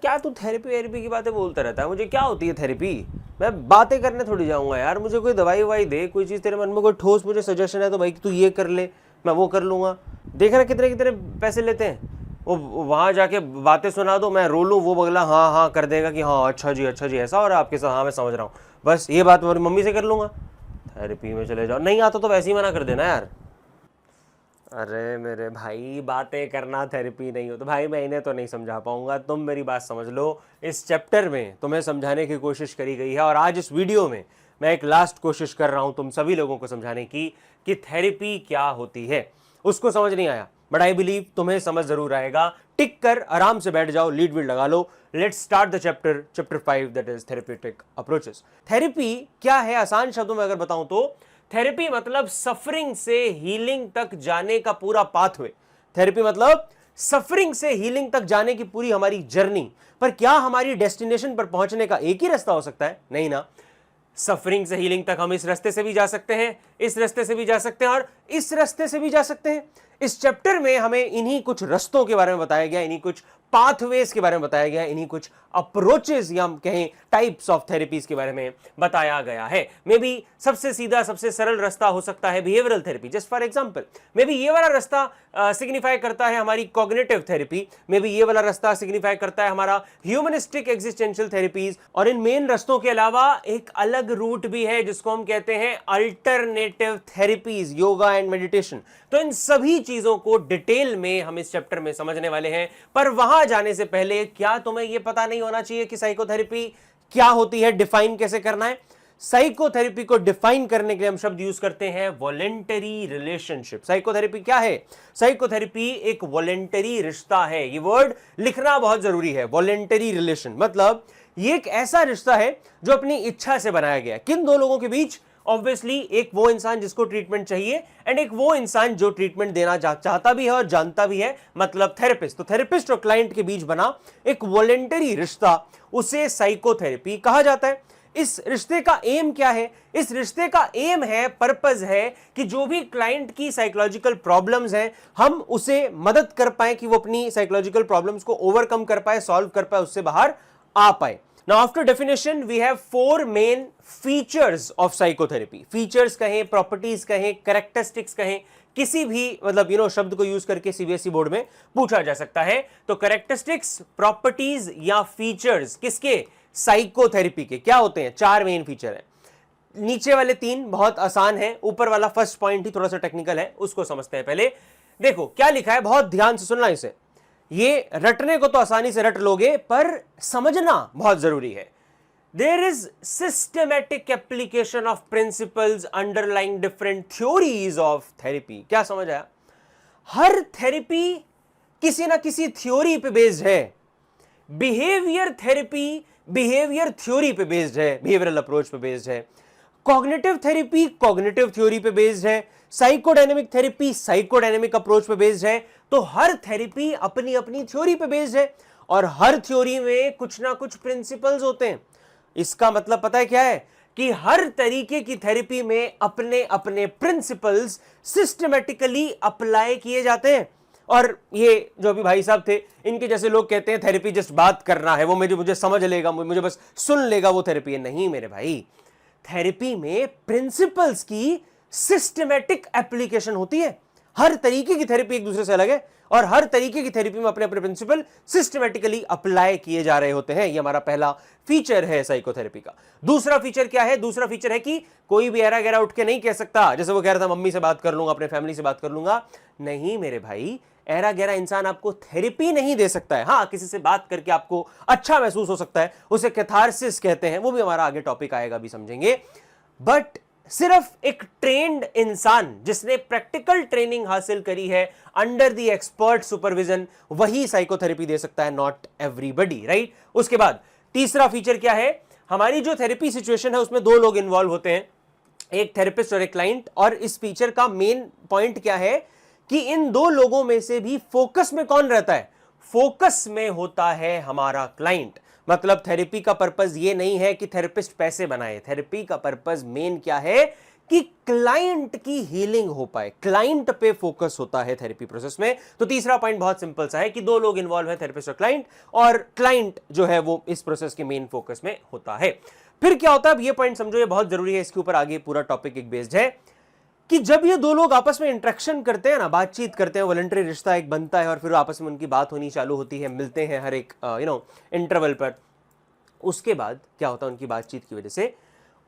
क्या तू थेरेपी की बातें बोलता रहता है, मुझे क्या होती है थेरेपी? मैं बातें करने थोड़ी जाऊंगा यार, मुझे कोई दवाई ववाई दे, कोई चीज़ तेरे मन में कोई ठोस मुझे सजेशन है तो भाई तू ये कर ले, मैं वो कर लूँगा। देख रहा कितने कितने पैसे लेते हैं वो, वहाँ जाके बातें सुना दो, मैं रो लूँ, वो बगला हाँ हाँ कर देगा कि हाँ अच्छा जी ऐसा हो रहा है आपके साथ, हाँ मैं समझ रहा हूँ, बस ये बात मेरी मम्मी से कर लूँगा। थेरेपी में चले जाओ, नहीं आता तो वैसे ही मना कर देना यार। अरे मेरे भाई, बातें करना थेरेपी नहीं हो तो भाई मैं इन्हें तो नहीं समझा पाऊंगा, तुम मेरी बात समझ लो। इस चैप्टर में तुम्हें समझाने की कोशिश करी गई है और आज इस वीडियो में मैं एक लास्ट कोशिश कर रहा हूं तुम सभी लोगों को समझाने की कि थेरेपी क्या होती है। उसको समझ नहीं आया बट आई बिलीव तुम्हें समझ जरूर आएगा। टिक कर आराम से बैठ जाओ, लीड वीड लगा लो। Let's start the chapter 5 that is therapeutic approaches. Therapy क्या है आसान शब्दों में अगर बताऊं तो थेरेपी मतलब सफरिंग से हीलिंग तक जाने का पूरा पाथवे। थेरेपी मतलब सफरिंग से हीलिंग तक जाने की पूरी हमारी जर्नी। पर क्या हमारी डेस्टिनेशन पर पहुंचने का एक ही रास्ता हो सकता है? नहीं ना। सफरिंग से हीलिंग तक हम इस रास्ते से भी जा सकते हैं, इस रास्ते से भी जा सकते हैं और इस रास्ते से भी जा सकते हैं। इस चैप्टर में हमें इन्हीं कुछ रास्तों के बारे में बताया गया, इन्हीं कुछ पाथवेज के बारे में बताया गया, इन्हीं कुछ अप्रोचेस या हम कहें टाइप्स ऑफ थेरेपीज के बारे में बताया गया है। मे बी सबसे सीधा सबसे सरल रास्ता हो सकता है behavioural therapy. Just for example, may be ये वाला रास्ता सिग्निफाई करता है हमारी कॉग्निटिव थेरेपी, मे बी ये वाला रास्ता सिग्निफाई करता है हमारा ह्यूमनिस्टिक एग्जिस्टेंशियल थेरेपीज। और इन मेन रास्तों के अलावा एक अलग रूट भी है जिसको हम कहते हैं alternative therapies, yoga and meditation. तो इन सभी चीजों को डिटेल में हम इस चैप्टर में समझने वाले हैं। पर वहां जाने से पहले क्या तुम्हें यह पता नहीं होना चाहिए कि साइकोथेरेपी क्या होती है, डिफाइन कैसे करना है? साइकोथेरेपी को डिफाइन करने के लिए हम शब्द यूज करते हैं वॉलेंटरी रिलेशनशिप। साइकोथेरेपी क्या है? साइकोथेरेपी एक वॉलेंटरी रिश्ता है। ये वर्ड लिखना बहुत जरूरी है। वॉलेंटरी रिलेशन मतलब ये एक ऐसा रिश्ता है जो अपनी इच्छा से बनाया गया है। किन दो लोगों के बीच? ऑब्वियसली एक वो इंसान जिसको ट्रीटमेंट चाहिए एंड एक वो इंसान जो ट्रीटमेंट देना चाहता भी है और जानता भी है, मतलब थेरेपिस्ट। तो थेरेपिस्ट और क्लाइंट के बीच बना एक वॉलेंटरी रिश्ता, उसे साइकोथेरेपी कहा जाता है। इस रिश्ते का एम क्या है? इस रिश्ते का एम है, पर्पस है कि जो भी क्लाइंट की साइकोलॉजिकल प्रॉब्लम्स हैं, हम उसे मदद कर पाए कि वो अपनी साइकोलॉजिकल प्रॉब्लम्स को ओवरकम कर पाए, सॉल्व कर पाए, उससे बाहर आ पाए। Now after definition we have 4 main features of psychotherapy. Features कहें, properties कहें, characteristics कहें, किसी भी मतलब शब्द को यूज करके सीबीएसई बोर्ड में पूछा जा सकता है। तो characteristics, properties या features किसके? साइकोथेरेपी के क्या होते हैं? 4 मेन फीचर है। नीचे वाले 3 बहुत आसान है, ऊपर वाला फर्स्ट पॉइंट ही थोड़ा सा टेक्निकल है, उसको समझते हैं। पहले देखो क्या लिखा है, बहुत ध्यान से सुनना इसे। ये रटने को तो आसानी से रट लोगे पर समझना बहुत जरूरी है। There is systematic application of principles underlying different theories of therapy. क्या समझ आया? हर थेरेपी किसी ना किसी थ्योरी पे बेस्ड है। बिहेवियर थेरेपी बिहेवियर थ्योरी पे बेस्ड है, बिहेवियरल अप्रोच पे बेस्ड है। कॉग्निटिव थेरेपी कॉग्निटिव थ्योरी पे बेस्ड है। साइकोडायनेमिक थेरेपी साइकोडायनेमिक अप्रोच पे बेस्ड है। तो हर थेरेपी अपनी अपनी थ्योरी पे बेस्ड है और हर थ्योरी में कुछ ना कुछ प्रिंसिपल्स होते हैं। इसका मतलब पता है क्या है? कि हर तरीके की थेरेपी में अपने अपने प्रिंसिपल्स सिस्टमेटिकली अप्लाई किए जाते हैं। और ये जो अभी भाई साहब थे, इनके जैसे लोग कहते हैं थेरेपी जस्ट बात करना है, वो मुझे समझ लेगा, मुझे बस सुन लेगा, वो थेरेपी है। नहीं मेरे भाई, थेरेपी में प्रिंसिपल्स की सिस्टमैटिक एप्लीकेशन होती है। हर तरीके की थेरेपी एक दूसरे से अलग है और हर तरीके की थेरेपी में अपने अपने प्रिंसिपल सिस्टमैटिकली अप्लाई किए जा रहे होते हैं। ये हमारा पहला फीचर है साइकोथेरेपी का। दूसरा फीचर क्या है? दूसरा फीचर है कि कोई भी ऐरा गैरा उठ के नहीं कह सकता, जैसे वो कह रहा था मम्मी से बात कर लूंगा, अपने फैमिली से बात कर लूंगा। नहीं मेरे भाई, ऐरा गैरा इंसान आपको थेरेपी नहीं दे सकता है। हाँ, किसी से बात करके आपको अच्छा महसूस हो सकता है, उसे कैथारसिस कहते हैं, वो भी हमारा आगे टॉपिक आएगा, भी समझेंगे। बट सिर्फ एक ट्रेन्ड इंसान जिसने प्रैक्टिकल ट्रेनिंग हासिल करी है अंडर द एक्सपर्ट सुपरविजन, वही साइकोथेरेपी दे सकता है, नॉट एवरीबडी, राइट? उसके बाद तीसरा फीचर क्या है? हमारी जो थेरेपी सिचुएशन है उसमें 2 लोग इन्वॉल्व होते हैं, एक थेरेपिस्ट और एक क्लाइंट। और इस फीचर का मेन पॉइंट क्या है कि इन 2 लोगों में से भी फोकस में कौन रहता है? फोकस में होता है हमारा क्लाइंट। मतलब थेरेपी का पर्पस ये नहीं है कि थेरेपिस्ट पैसे बनाए। थेरेपी का पर्पस मेन क्या है कि क्लाइंट की हीलिंग हो पाए, क्लाइंट पे फोकस होता है थेरेपी प्रोसेस में। तो तीसरा पॉइंट बहुत सिंपल सा है कि दो लोग इन्वॉल्व है, थेरेपिस्ट और क्लाइंट, और क्लाइंट जो है वो इस प्रोसेस के मेन फोकस में होता है। फिर क्या होता है, अब ये पॉइंट समझो, ये बहुत जरूरी है, इसके ऊपर आगे पूरा टॉपिक एक बेस्ड है कि जब ये दो लोग आपस में इंटरेक्शन करते हैं ना, बातचीत करते हैं, वॉलंटरी रिश्ता एक बनता है और फिर आपस में उनकी बात होनी चालू होती है, मिलते हैं हर एक इंटरवल पर। उसके बाद क्या होता है, उनकी बातचीत की वजह से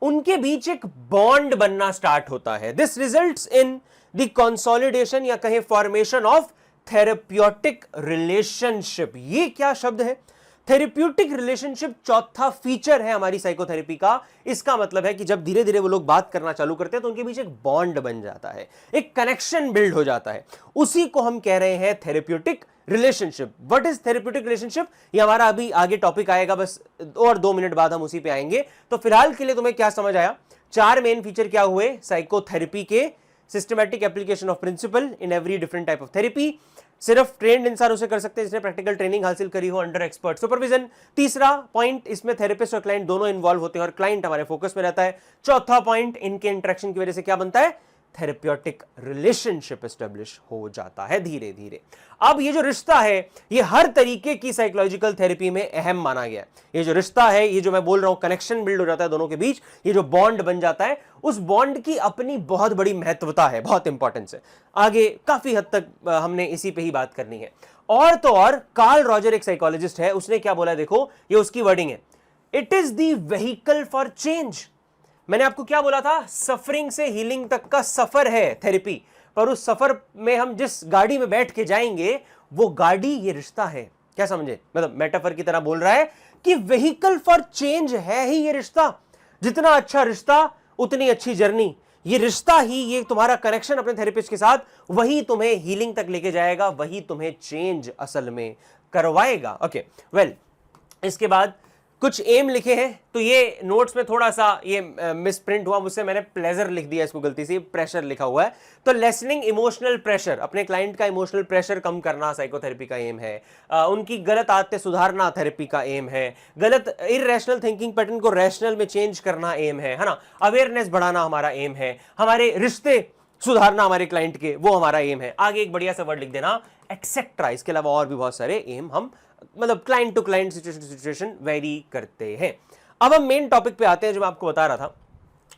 उनके बीच एक बॉन्ड बनना स्टार्ट होता है। This results in the consolidation या कहें फॉर्मेशन ऑफ थेरेप्यूटिक रिलेशनशिप। ये क्या शब्द है? थेरेप्यूटिक रिलेशनशिप चौथा फीचर है हमारी साइकोथेरेपी का। इसका मतलब है कि जब धीरे धीरे वो लोग बात करना चालू करते हैं तो उनके बीच एक बॉन्ड बन जाता है, एक कनेक्शन बिल्ड हो जाता है। उसी को हम कह रहे हैं therapeutic relationship. What is therapeutic relationship? ये हमारा अभी आगे टॉपिक आएगा, बस और 2 मिनट बाद हम उसी पे आएंगे। तो फिलहाल के लिए तुम्हें क्या समझ आया? 4 मेन फीचर क्या हुए साइकोथेरेपी के? Systematic application of principle in every different type of therapy, सिर्फ ट्रेंड इंसान उसे कर सकते हैं जिसने प्रैक्टिकल ट्रेनिंग हासिल करी हो अंडर एक्सपर्ट सुपरविजन। तीसरा पॉइंट, इसमें थेरेपिस्ट और क्लाइंट दोनों इन्वॉल्व होते हैं और क्लाइंट हमारे फोकस में रहता है। चौथा पॉइंट, इनके इंटरेक्शन की वजह से क्या बनता है? थेरेप्यूटिक रिलेशनशिप एस्टेब्लिश हो जाता है धीरे धीरे। अब ये जो रिश्ता है ये हर तरीके की साइकोलॉजिकल थेरेपी में अहम माना गया है। ये जो रिश्ता है, ये जो मैं बोल रहा हूं, कनेक्शन बिल्ड हो जाता है दोनों के बीच, ये जो बॉन्ड बन जाता है, उस बॉन्ड की अपनी बहुत बड़ी महत्वता है, बहुत इंपॉर्टेंस है। आगे काफी हद तक हमने इसी पे ही बात करनी है। और तो और कार्ल रॉजर एक साइकोलॉजिस्ट है, उसने क्या बोला देखो, ये उसकी वर्डिंग है, it is the vehicle for change. मैंने आपको क्या बोला था? सफरिंग से हीलिंग तक का सफर है थेरेपी, पर उस सफर में हम जिस गाड़ी में बैठ के जाएंगे वो गाड़ी ये रिश्ता है। क्या समझे? मतलब मेटाफर की तरह बोल रहा है कि व्हीकल फॉर चेंज है ही ये रिश्ता। जितना अच्छा रिश्ता उतनी अच्छी जर्नी। ये रिश्ता ही, ये तुम्हारा कनेक्शन अपने थेरेपिस्ट के साथ, वही तुम्हें हीलिंग तक लेके जाएगा, वही तुम्हें चेंज असल में करवाएगा। ओके, वेल, इसके बाद कुछ एम लिखे हैं, तो ये नोट्स में थोड़ा सा ये मिसप्रिंट हुआ मुझसे, मैंने प्लेजर लिख दिया इसको गलती से, प्रेशर लिखा हुआ है। तो लेसनिंग इमोशनल प्रेशर, अपने क्लाइंट का इमोशनल प्रेशर कम करना साइकोथेरेपी का एम है। उनकी गलत आदतें सुधारना थेरेपी का एम है। गलत इररेशनल थिंकिंग पैटर्न को रैशनल में चेंज करना एम है ना। अवेयरनेस बढ़ाना हमारा एम है। हमारे रिश्ते सुधारना हमारे क्लाइंट के, वो हमारा एम है। आगे एक बढ़िया सा वर्ड लिख देना, एक्सेट्रा। इसके अलावा और भी बहुत सारे एम हम मतलब client to client situation vary करते हैं। अब हम मेन टॉपिक पे आते हैं, जो मैं आपको बता रहा था,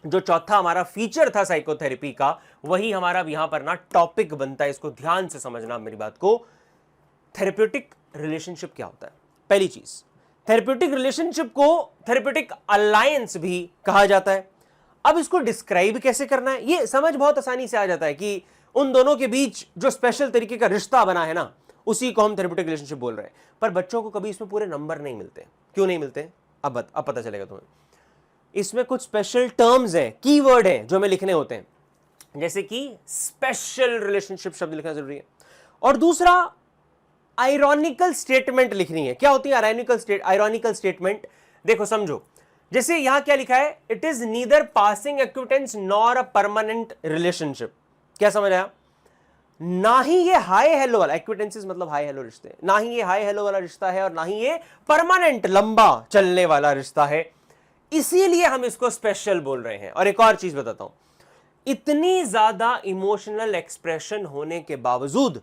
जो चौथा हमारा फीचर था साइकोथेरेपी का, वही हमारा यहां पर ना टॉपिक बनता है। इसको ध्यान से समझना मेरी बात को। थेरेप्यूटिक रिलेशनशिप क्या होता है? पहली चीज, थेरेप्यूटिक रिलेशनशिप को थेरेप्यूटिक अलायंस भी कहा जाता है। अब इसको डिस्क्राइब कैसे करना है, ये समझ बहुत आसानी से आ जाता है कि उन दोनों के बीच जो स्पेशल तरीके का रिश्ता बना है ना, उसी को हम थेरेप्यूटिक रिलेशनशिप बोल रहे हैं। पर बच्चों को कभी इसमें पूरे नंबर नहीं मिलते। क्यों नहीं मिलते? अब पता चलेगा तुम्हें। इसमें कुछ स्पेशल टर्म्स हैं, कीवर्ड हैं, जो हमें लिखने होते हैं, जैसे कि स्पेशल रिलेशनशिप शब्द लिखना जरूरी है। और दूसरा, आयरॉनिकल स्टेटमेंट लिखनी है। क्या होती है आयरॉनिकल स्टेटमेंट? देखो समझो, जैसे यहां क्या लिखा है, it is neither passing acquaintance nor a permanent relationship. क्या समझ आया? ना ही ये हाई हेलो वाला, एक्विटेंसेस मतलब हाई हेलो रिश्ते, ना ही ये हाई हेलो वाला रिश्ता है और ना ही ये परमानेंट लंबा चलने वाला रिश्ता है। इसीलिए हम इसको स्पेशल बोल रहे हैं। और एक और चीज बताता हूं, इतनी ज्यादा इमोशनल एक्सप्रेशन होने के बावजूद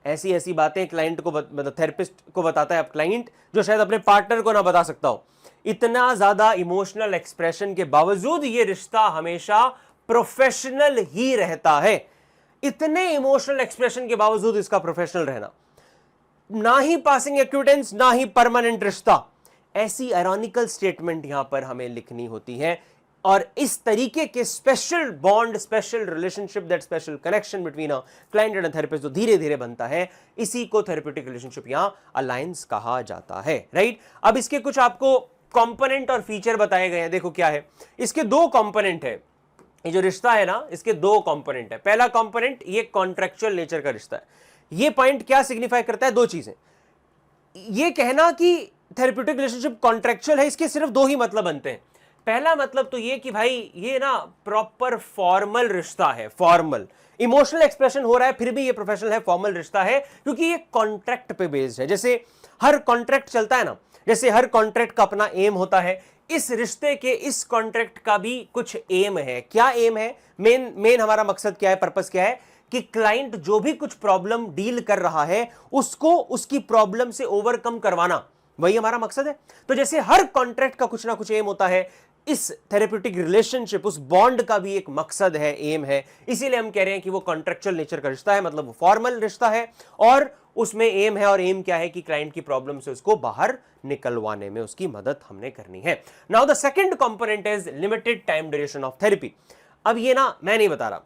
ऐसी ऐसी बातें क्लाइंट को मतलब थेरेपिस्ट को बताता है अब क्लाइंट, जो शायद अपने पार्टनर को ना बता सकता हो। इतना ज्यादा इमोशनल एक्सप्रेशन के बावजूद ये रिश्ता हमेशा प्रोफेशनल ही रहता है। इतने इमोशनल एक्सप्रेशन के बावजूद इसका प्रोफेशनल रहना, ना ही पासिंग एक्विटेंस ना ही परमानेंट रिश्ता, ऐसी आयरॉनिकल स्टेटमेंट यहां पर हमें लिखनी होती है। और इस तरीके के special bond, special relationship, that special connection between a client and a therapist जो धीरे धीरे बनता है, इसी को थेरेप्यूटिक रिलेशनशिप या अलायंस कहा जाता है। राइट? अब इसके कुछ आपको कंपोनेंट और फीचर बताए गए हैं। देखो क्या है, इसके 2 कंपोनेंट है। ये जो रिश्ता है ना, इसके 2 कंपोनेंट है। पहला कंपोनेंट, ये कॉन्ट्रेक्चुअल नेचर का रिश्ता है। ये पॉइंट क्या सिग्निफाई करता है? 2 चीजें। ये कहना कि थेरेप्यूटिक रिलेशनशिप कॉन्ट्रेक्चुअल है, इसके सिर्फ 2 ही मतलब बनते हैं। पहला मतलब तो ये कि भाई ये ना प्रॉपर फॉर्मल रिश्ता है, फॉर्मल इमोशनल एक्सप्रेशन हो रहा है, फिर भी ये प्रोफेशनल है, फॉर्मल रिश्ता है, क्योंकि ये कॉन्ट्रैक्ट पे बेस्ड है। जैसे हर कॉन्ट्रैक्ट चलता है ना, जैसे हर कॉन्ट्रैक्ट का अपना एम होता है, इस रिश्ते के, इस कॉन्ट्रैक्ट का भी कुछ एम है। क्या एम है? मेन हमारा मकसद क्या है, पर्पस क्या है कि क्लाइंट जो भी कुछ प्रॉब्लम डील कर रहा है उसको उसकी प्रॉब्लम से ओवरकम करवाना, वही हमारा मकसद है। तो जैसे हर कॉन्ट्रैक्ट का कुछ ना कुछ एम होता है, इस थेरेप्यूटिक रिलेशनशिप, उस बॉन्ड का भी एक मकसद है, एम है। इसीलिए हम कह रहे हैं कि वो कॉन्ट्रेक्चुअल नेचर का रिश्ता है, मतलब वो फॉर्मल रिश्ता है और उसमें एम है। और एम क्या है कि क्लाइंट की प्रॉब्लम से उसको बाहर निकलवाने में उसकी मदद हमने करनी है। Now the second component is limited time duration of therapy. अब ये ना मैं नहीं बता रहा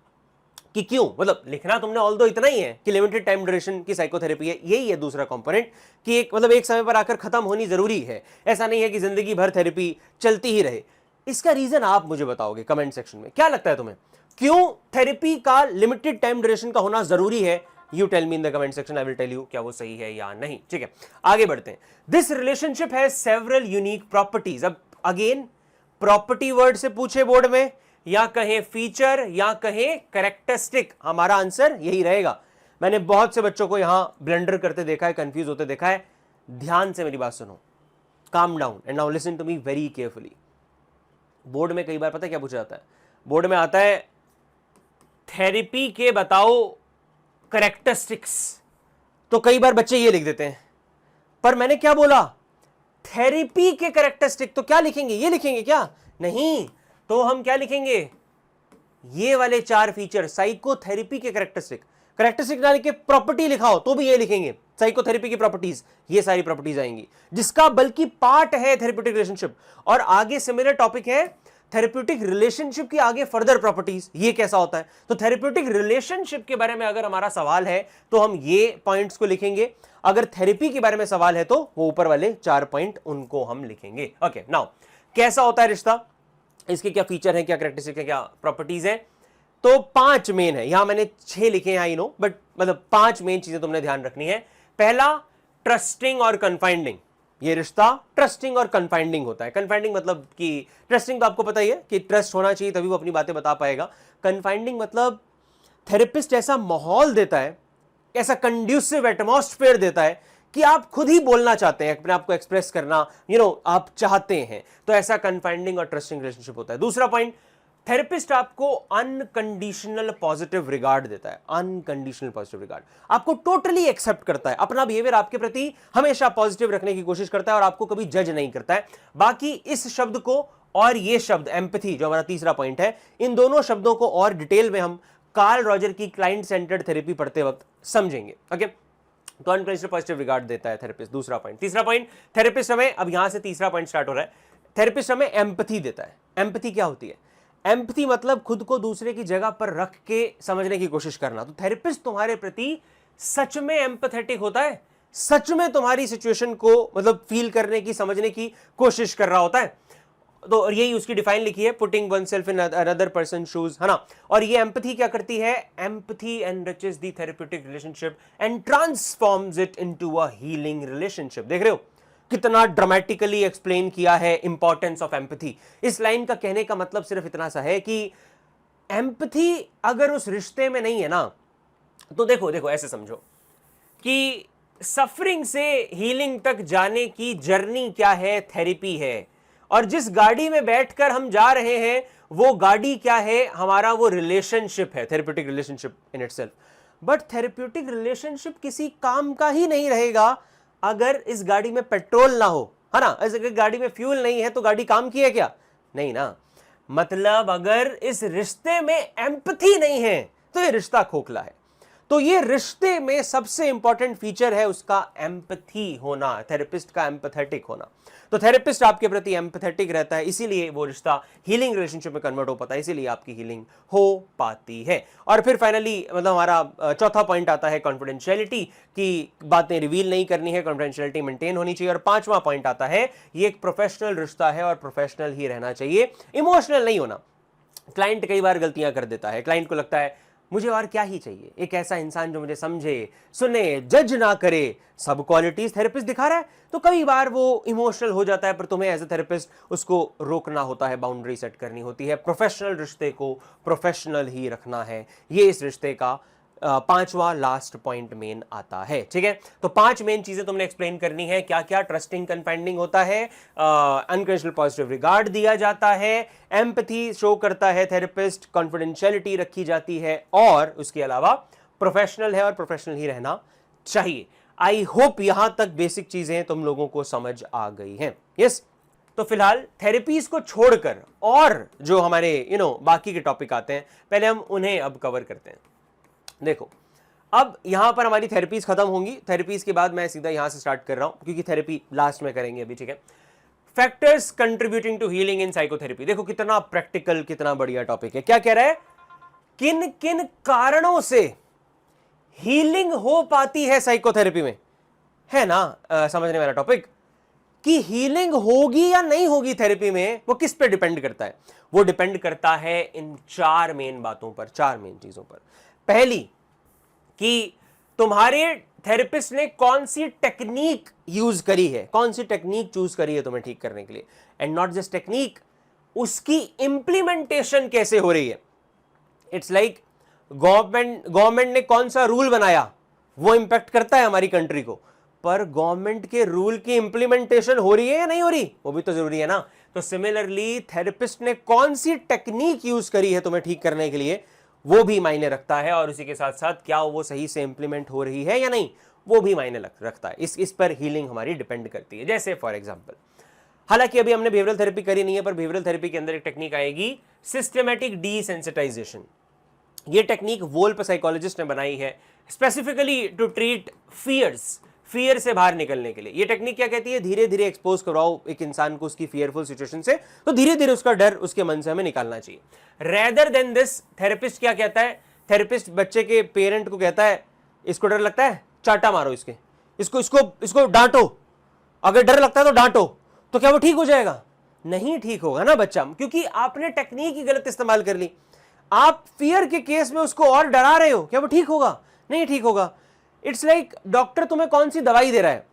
कि क्यों, मतलब लिखना तुमने ऑल दो इतना ही है कि लिमिटेड टाइम ड्यूरेशन की साइकोथेरेपी है, यही है दूसरा कंपोनेंट कि एक मतलब एक समय पर आकर खत्म होनी जरूरी है। ऐसा नहीं है कि जिंदगी भर थेरेपी चलती ही रहे। इसका रीजन आप मुझे बताओगे कमेंट सेक्शन में, क्या लगता है तुम्हें, क्यों थेरेपी का लिमिटेड टाइम ड्यूरेशन का होना जरूरी है? You tell me in the comment section, I will tell you क्या वो सही है या नहीं। ठीक है, आगे बढ़ते हैं। This relationship has several unique properties. अब अगेन प्रॉपर्टी वर्ड से पूछे बोर्ड में, या कहें फीचर या कहें कैरेक्टरिस्टिक, हमारा आंसर यही रहेगा। मैंने बहुत से बच्चों को यहां ब्लंडर करते देखा है, कंफ्यूज होते देखा है। ध्यान से मेरी बात सुनो, calm down and now listen to me very carefully. Board में कई बार पता है क्या पूछा जाता है? बोर्ड में आता है थेरेपी के बताओ कैरेक्टरिस्टिक्स, तो कई बार बच्चे ये लिख देते हैं, पर मैंने क्या बोला, थेरेपी के कैरेक्टरिस्टिक। तो क्या लिखेंगे, ये लिखेंगे क्या? नहीं, तो हम क्या लिखेंगे, ये वाले 4 फीचर साइकोथेरेपी के कैरेक्टरिस्टिक। कैरेक्टरिस्टिक ना लिखे प्रॉपर्टी लिखाओ तो भी ये लिखेंगे साइकोथेरेपी की प्रॉपर्टीज, ये सारी प्रॉपर्टीज आएंगी, जिसका बल्कि पार्ट है थेरेप्यूटिक रिलेशनशिप। और आगे सिमिलर टॉपिक है थेरेप्यूटिक रिलेशनशिप की आगे फर्दर प्रॉपर्टीज, ये कैसा होता है। तो थेरेप्यूटिक रिलेशनशिप के बारे में अगर हमारा सवाल है तो हम ये पॉइंट्स को लिखेंगे, अगर थेरेपी के बारे में सवाल है तो वो ऊपर वाले 4 पॉइंट उनको हम लिखेंगे। ओके, नाउ कैसा होता है रिश्ता, इसके क्या फीचर है, क्या कैरेक्टरिस्टिक है, क्या प्रॉपर्टीज है। तो 5 मेन है, यहां मैंने 6 लिखे हैं आई नो, बट मतलब 5 मेन चीजें तुमने ध्यान रखनी है। पहला, ट्रस्टिंग और कन्फाइंडिंग। ये रिश्ता ट्रस्टिंग और कन्फाइंडिंग होता है। कन्फाइंडिंग मतलब कि ट्रस्टिंग तो आपको पता ही है कि ट्रस्ट होना चाहिए तभी वो अपनी बातें बता पाएगा। कन्फाइंडिंग मतलब थेरेपिस्ट ऐसा माहौल देता है, ऐसा कंड्यूसिव एटमॉस्फेयर देता है कि आप खुद ही बोलना चाहते हैं, अपने आप को एक्सप्रेस करना आप चाहते हैं, तो ऐसा कन्फाइंडिंग और ट्रस्टिंग रिलेशनशिप होता है। दूसरा पॉइंट, थेरेपिस्ट आपको अनकंडीशनल पॉजिटिव रिगार्ड देता है। अनकंडीशनल पॉजिटिव रिगार्ड, आपको टोटली एक्सेप्ट करता है, अपना बिहेवियर आपके प्रति हमेशा पॉजिटिव रखने की कोशिश करता है और आपको कभी जज नहीं करता है। बाकी इस शब्द को और ये शब्द एम्पैथी, जो हमारा तीसरा पॉइंट है, इन दोनों शब्दों को और डिटेल में हम कार्ल रॉजर की क्लाइंट सेंटर्ड थेरेपी पढ़ते वक्त समझेंगे। ओके, तो अनकंडीशनल पॉजिटिव रिगार्ड देता है थेरेपिस्ट, दूसरा पॉइंट। तीसरा पॉइंट, थेरेपिस्ट हमें, अब यहां से तीसरा पॉइंट स्टार्ट हो रहा है, थेरेपिस्ट हमें एम्पैथी देता है। एम्पैथी क्या होती है? एम्पैथी मतलब खुद को दूसरे की जगह पर रख के समझने की कोशिश करना। तो थेरेपिस्ट तुम्हारे प्रति सच में एम्पैथेटिक होता है, सच में तुम्हारी सिचुएशन को मतलब फील करने की, समझने की कोशिश कर रहा होता है। तो यही उसकी डिफाइन लिखी है, putting oneself in another person shoes, है ना। और ये एम्पैथी क्या करती है? Empathy enriches the therapeutic relationship and transforms it into a healing relationship. देख रहे हो कितना ड्रामेटिकली एक्सप्लेन किया है इंपॉर्टेंस ऑफ एम्पैथी। इस लाइन का कहने का मतलब सिर्फ इतना सा है कि एम्पैथी अगर उस रिश्ते में नहीं है ना, तो देखो ऐसे समझो कि सफरिंग से हीलिंग तक जाने की जर्नी क्या है? थेरेपी है। और जिस गाड़ी में बैठकर हम जा रहे हैं वो गाड़ी क्या है? हमारा वो रिलेशनशिप है, therapeutic relationship in itself. But therapeutic relationship किसी काम का ही नहीं रहेगा अगर इस गाड़ी में पेट्रोल ना हो, है ना। अगर गाड़ी में फ्यूल नहीं है तो गाड़ी काम की है क्या? नहीं ना। मतलब अगर इस रिश्ते में एम्पैथी नहीं है तो ये रिश्ता खोखला है। तो ये रिश्ते में सबसे इंपॉर्टेंट फीचर है उसका एम्पैथी होना, थेरेपिस्ट का एम्पैथेटिक होना। तो थेरेपिस्ट आपके प्रति एम्पैथेटिक रहता है, इसीलिए वो रिश्ता हीलिंग रिलेशनशिप में कन्वर्ट हो पाता है, इसीलिए आपकी हीलिंग हो पाती है। और फिर फाइनली मतलब हमारा चौथा पॉइंट आता है कॉन्फिडेंशियलिटी, की बातें रिवील नहीं करनी है, कॉन्फिडेंशियलिटी मेंटेन होनी चाहिए। और पांचवा पॉइंट आता है ये एक प्रोफेशनल रिश्ता है और प्रोफेशनल ही रहना चाहिए, इमोशनल नहीं होना। क्लाइंट कई बार गलतियां कर देता है, क्लाइंट को लगता है मुझे और क्या ही चाहिए, एक ऐसा इंसान जो मुझे समझे, सुने, जज ना करे। सब क्वालिटीज थेरेपिस्ट दिखा रहा है, तो कई बार वो इमोशनल हो जाता है, पर तुम्हें एज ए थेरेपिस्ट उसको रोकना होता है, बाउंड्री सेट करनी होती है। प्रोफेशनल रिश्ते को प्रोफेशनल ही रखना है, ये इस रिश्ते का पांचवा लास्ट पॉइंट मेन आता है। ठीक है, तो 5 मेन चीजें तुमने एक्सप्लेन करनी है। क्या क्या? ट्रस्टिंग कन्फाइंडिंग होता है, अनकंडीशनल पॉजिटिव रिगार्ड दिया जाता है, एम्पैथी शो करता है थेरेपिस्ट, कॉन्फिडेंशियलिटी रखी जाती है, और उसके अलावा प्रोफेशनल है और प्रोफेशनल ही रहना चाहिए। आई होप यहां तक बेसिक चीजें तुम लोगों को समझ आ गई हैं। यस, तो फिलहाल थेरेपीज को छोड़कर और जो हमारे बाकी के टॉपिक आते हैं, पहले हम उन्हें अब कवर करते हैं। देखो, अब यहां पर हमारी थेरेपीज खत्म होंगी। थेरेपीज के बाद मैं सीधा यहां से स्टार्ट कर रहा हूं, क्योंकि थेरेपी लास्ट में करेंगे अभी। ठीक है, factors contributing to healing in psychotherapy. देखो कितना प्रैक्टिकल, कितना बढ़िया टॉपिक है। क्या कह रहा है? किन किन कारणों से हीलिंग हो पाती है साइकोथेरेपी में, है ना? समझने वाला टॉपिक कि हीलिंग होगी या नहीं होगी थेरेपी में, वो किस पे डिपेंड करता है? वो डिपेंड करता है इन 4 मेन बातों पर, 4 मेन चीजों पर। पहली, कि तुम्हारे थेरेपिस्ट ने कौन सी टेक्निक यूज करी है, कौन सी टेक्निक चूज करी है तुम्हें ठीक करने के लिए, एंड नॉट जस्ट टेक्निक, उसकी इंप्लीमेंटेशन कैसे हो रही है। इट्स लाइक गवर्नमेंट ने कौन सा रूल बनाया, वो इंपैक्ट करता है हमारी कंट्री को, पर गवर्नमेंट के रूल की इंप्लीमेंटेशन हो रही है या नहीं हो रही, वो भी तो जरूरी है ना। तो सिमिलरली थेरेपिस्ट ने कौन सी टेक्निक यूज करी है तुम्हें ठीक करने के लिए, वो भी मायने रखता है, और उसी के साथ साथ क्या वो सही से इंप्लीमेंट हो रही है या नहीं, वो भी मायने रखता है। इस पर हीलिंग हमारी डिपेंड करती है। जैसे फॉर एग्जाम्पल, हालांकि अभी हमने बिहेवियरल थेरेपी करी नहीं है, पर बिहेवियरल थेरेपी के अंदर एक टेक्निक आएगी, सिस्टमैटिक डीसेंसिटाइजेशन। ये टेक्निक वोल्प साइकोलॉजिस्ट ने बनाई है, specifically to treat fears, fear से बाहर निकलने के लिए। ये टेक्निक क्या कहती है? धीरे धीरे एक्सपोज करवाओ एक इंसान को उसकी फियरफुल सिचुएशन से, तो धीरे धीरे उसका डर उसके मन से हमें निकालना चाहिए। रेदर देन दिस, थेरेपिस्ट क्या कहता है? थेरेपिस्ट बच्चे के पेरेंट को कहता है, इसको डर लगता है, चाटा मारो इसके, इसको डांटो, अगर डर लगता है तो डांटो, तो क्या वो ठीक हो जाएगा? नहीं ठीक होगा ना बच्चा, क्योंकि आपने टेक्निक ही गलत इस्तेमाल कर ली। आप फियर के केस में उसको और डरा रहे हो, क्या वो ठीक होगा? नहीं ठीक होगा। इट्स लाइक डॉक्टर तुम्हें कौन सी दवाई दे रहा है,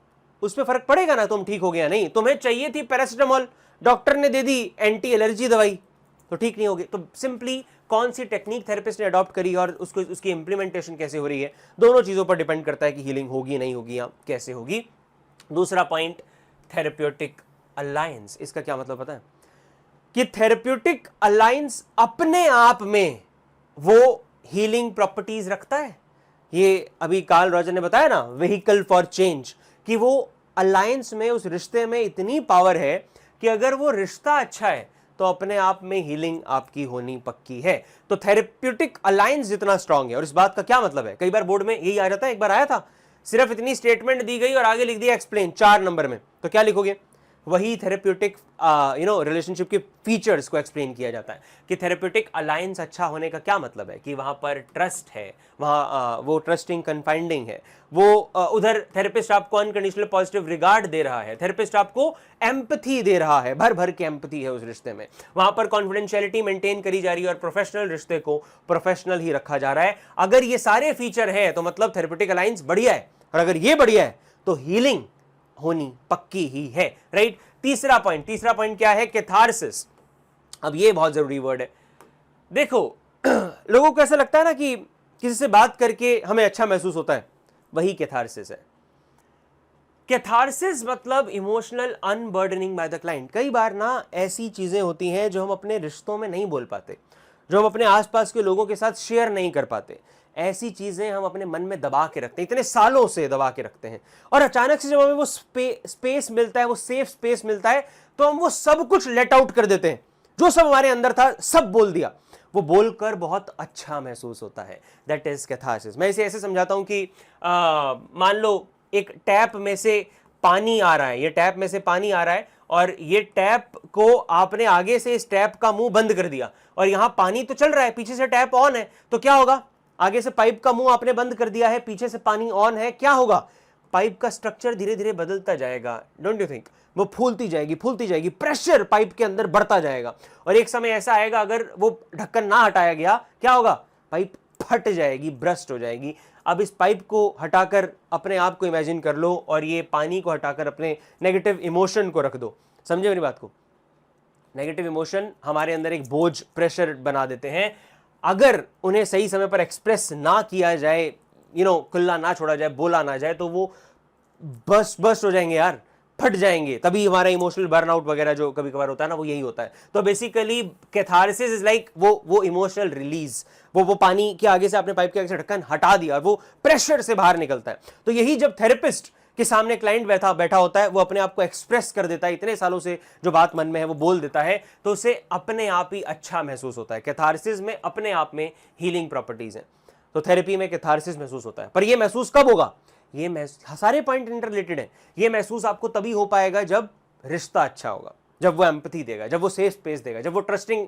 उस पर फर्क पड़ेगा ना तुम ठीक हो गया नहीं। तुम्हें चाहिए थी पैरासिटामोल, डॉक्टर ने दे दी एंटी एलर्जी दवाई, तो ठीक नहीं होगी। तो सिंपली कौन सी टेक्निक थेरेपिस्ट ने अडॉप्ट करी और उसकी इंप्लीमेंटेशन कैसे हो रही है, दोनों चीजों पर डिपेंड करता है कि हीलिंग होगी नहीं होगी या कैसे होगी। दूसरा पॉइंट, थेरेप्यूटिक अलायंस। इसका क्या मतलब पता है? कि थेरेप्यूटिक अलायंस अपने आप में वो हीलिंग प्रॉपर्टीज रखता है। ये अभी कार्ल रॉजर ने बताया ना, व्हीकल फॉर चेंज, कि वो अलायंस में, उस रिश्ते में इतनी पावर है कि अगर वो रिश्ता अच्छा है तो अपने आप में हीलिंग आपकी होनी पक्की है। तो थेरेप्यूटिक अलायंस जितना स्ट्रांग है, और इस बात का क्या मतलब है, कई बार बोर्ड में यही आ जाता है, एक बार आया था, सिर्फ इतनी स्टेटमेंट दी गई और आगे लिख दिया एक्सप्लेन 4 नंबर में, तो क्या लिखोगे? वही थेरेप्यूटिक रिलेशनशिप के फीचर्स को एक्सप्लेन किया जाता है कि थेरेप्यूटिक अलायंस अच्छा होने का क्या मतलब है, कि वहां पर ट्रस्ट है, वहां वो ट्रस्टिंग कन्फाइंडिंग है, वो उधर थेरेपिस्ट आपको अनकंडीशनल पॉजिटिव रिगार्ड दे रहा है, थेरेपिस्ट आपको एम्पैथी दे रहा है, भर भर के एम्पैथी है उस रिश्ते में, वहां पर कॉन्फिडेंशियलिटी मेंटेन करी जा रही है और प्रोफेशनल रिश्ते को प्रोफेशनल ही रखा जा रहा है। अगर ये सारे फीचर है तो मतलब थेरेप्यूटिक अलायंस बढ़िया है, और अगर ये बढ़िया है तो हीलिंग होनी पक्की ही है, राइट। तीसरा पॉइंट क्या है? कैथारसिस। अब ये बहुत जरूरी वर्ड है। देखो लोगों को ऐसा लगता है ना कि किसी से बात करके हमें अच्छा महसूस होता है, वही कैथारसिस है। कैथारसिस मतलब इमोशनल अनबर्डनिंग बाय द क्लाइंट। कई बार ना ऐसी चीजें होती हैं जो हम अपने रिश्तों में नहीं बोल पाते, जो हम अपने आसपास के लोगों के साथ शेयर नहीं कर पाते, ऐसी चीजें हम अपने मन में दबा के रखते हैं, इतने सालों से दबा के रखते हैं, और अचानक से जब हमें वो स्पेस मिलता है, वो सेफ स्पेस मिलता है, तो हम वो सब कुछ लेट आउट कर देते हैं, जो सब हमारे अंदर था सब बोल दिया। वो बोलकर बहुत अच्छा महसूस होता है, दैट इज कैथारसिस। मैं इसे ऐसे समझाता हूं कि मान लो एक टैप में से पानी आ रहा है, ये टैप में से पानी आ रहा है, और ये टैप को आपने आगे से इस टैप का मुंह बंद कर दिया, और यहां पानी तो चल रहा है, पीछे से टैप ऑन है, तो क्या होगा? आगे से पाइप का मुंह आपने बंद कर दिया है, पीछे से पानी ऑन है, क्या होगा? पाइप का स्ट्रक्चर धीरे धीरे बदलता जाएगा, डोंट यू थिंक? वो फूलती जाएगी, प्रेशर पाइप के अंदर बढ़ता जाएगा, और एक समय ऐसा आएगा अगर वो ढक्कन ना हटाया गया, क्या होगा? पाइप फट जाएगी, ब्रस्ट हो जाएगी। अब इस पाइप को हटाकर अपने आप को इमेजिन कर लो, और ये पानी को हटाकर अपने नेगेटिव इमोशन को रख दो। समझे मेरी बात को? नेगेटिव इमोशन हमारे अंदर एक बोझ, प्रेशर बना देते हैं। अगर उन्हें सही समय पर एक्सप्रेस ना किया जाए, खुला ना छोड़ा जाए, बोला ना जाए, तो वो बस्ट हो जाएंगे यार, फट जाएंगे। तभी हमारा इमोशनल बर्नआउट वगैरह जो कभी कभार होता है ना, वो यही होता है। तो बेसिकली कैथारसिस इज लाइक वो इमोशनल रिलीज, वो पानी के आगे से आपने पाइप के आगे से ढक्कन हटा दिया और वो प्रेशर से बाहर निकलता है। तो यही जब थेरेपिस्ट के सामने क्लाइंट बैठा होता है, वो अपने आप को एक्सप्रेस कर देता है, इतने सालों से जो बात मन में है वो बोल देता है, तो उसे अपने आप ही अच्छा महसूस होता है। कैथारसिस में अपने आप में हीलिंग प्रॉपर्टीज हैं, तो थेरेपी में कैथारसिस महसूस होता है। पर ये महसूस कब होगा? ये सारे पॉइंट इंटर रिलेटेड है। ये महसूस आपको तभी हो पाएगा जब रिश्ता अच्छा होगा, जब वो एम्पैथी देगा, जब वो सेफ स्पेस देगा, जब वो ट्रस्टिंग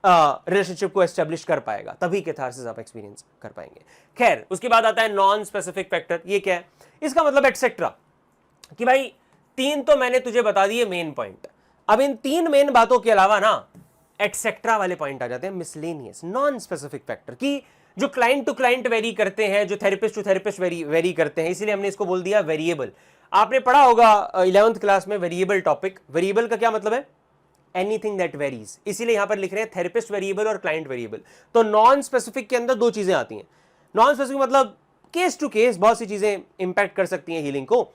रिलेशनशिप को एस्टेब्लिश कर पाएगा, तभी कैथारसिस आप एक्सपीरियंस कर पाएंगे। खैर, उसके बाद आता है नॉन स्पेसिफिक फैक्टर। ये क्या है? इसका मतलब एटसेट्रा, कि भाई 3 तो मैंने तुझे बता दिए मेन पॉइंट, अब इन 3 मेन बातों के अलावा ना एटसेट्रा वाले पॉइंट आ जाते हैं, मिसलेनियस नॉन स्पेसिफिक फैक्टर, की जो क्लाइंट टू क्लाइंट वेरी करते हैं, जो थेरेपिस्ट टू थेरेपिस्ट वेरी करते हैं, इसीलिए हमने इसको बोल दिया वेरिएबल। आपने पढ़ा होगा 11th क्लास में वेरिएबल टॉपिक। वेरिएबल का क्या मतलब है? एनीथिंग दैट वेरीज, इसीलिए यहां पर लिख रहे हैं थेरेपिस्ट वेरिएबल और क्लाइंट वेरिएबल। तो नॉन स्पेसिफिक के अंदर 2 चीजें आती हैं। नॉन स्पेसिफिक मतलब केस टू केस बहुत सी चीजें इंपैक्ट कर सकती हैं हीलिंग को,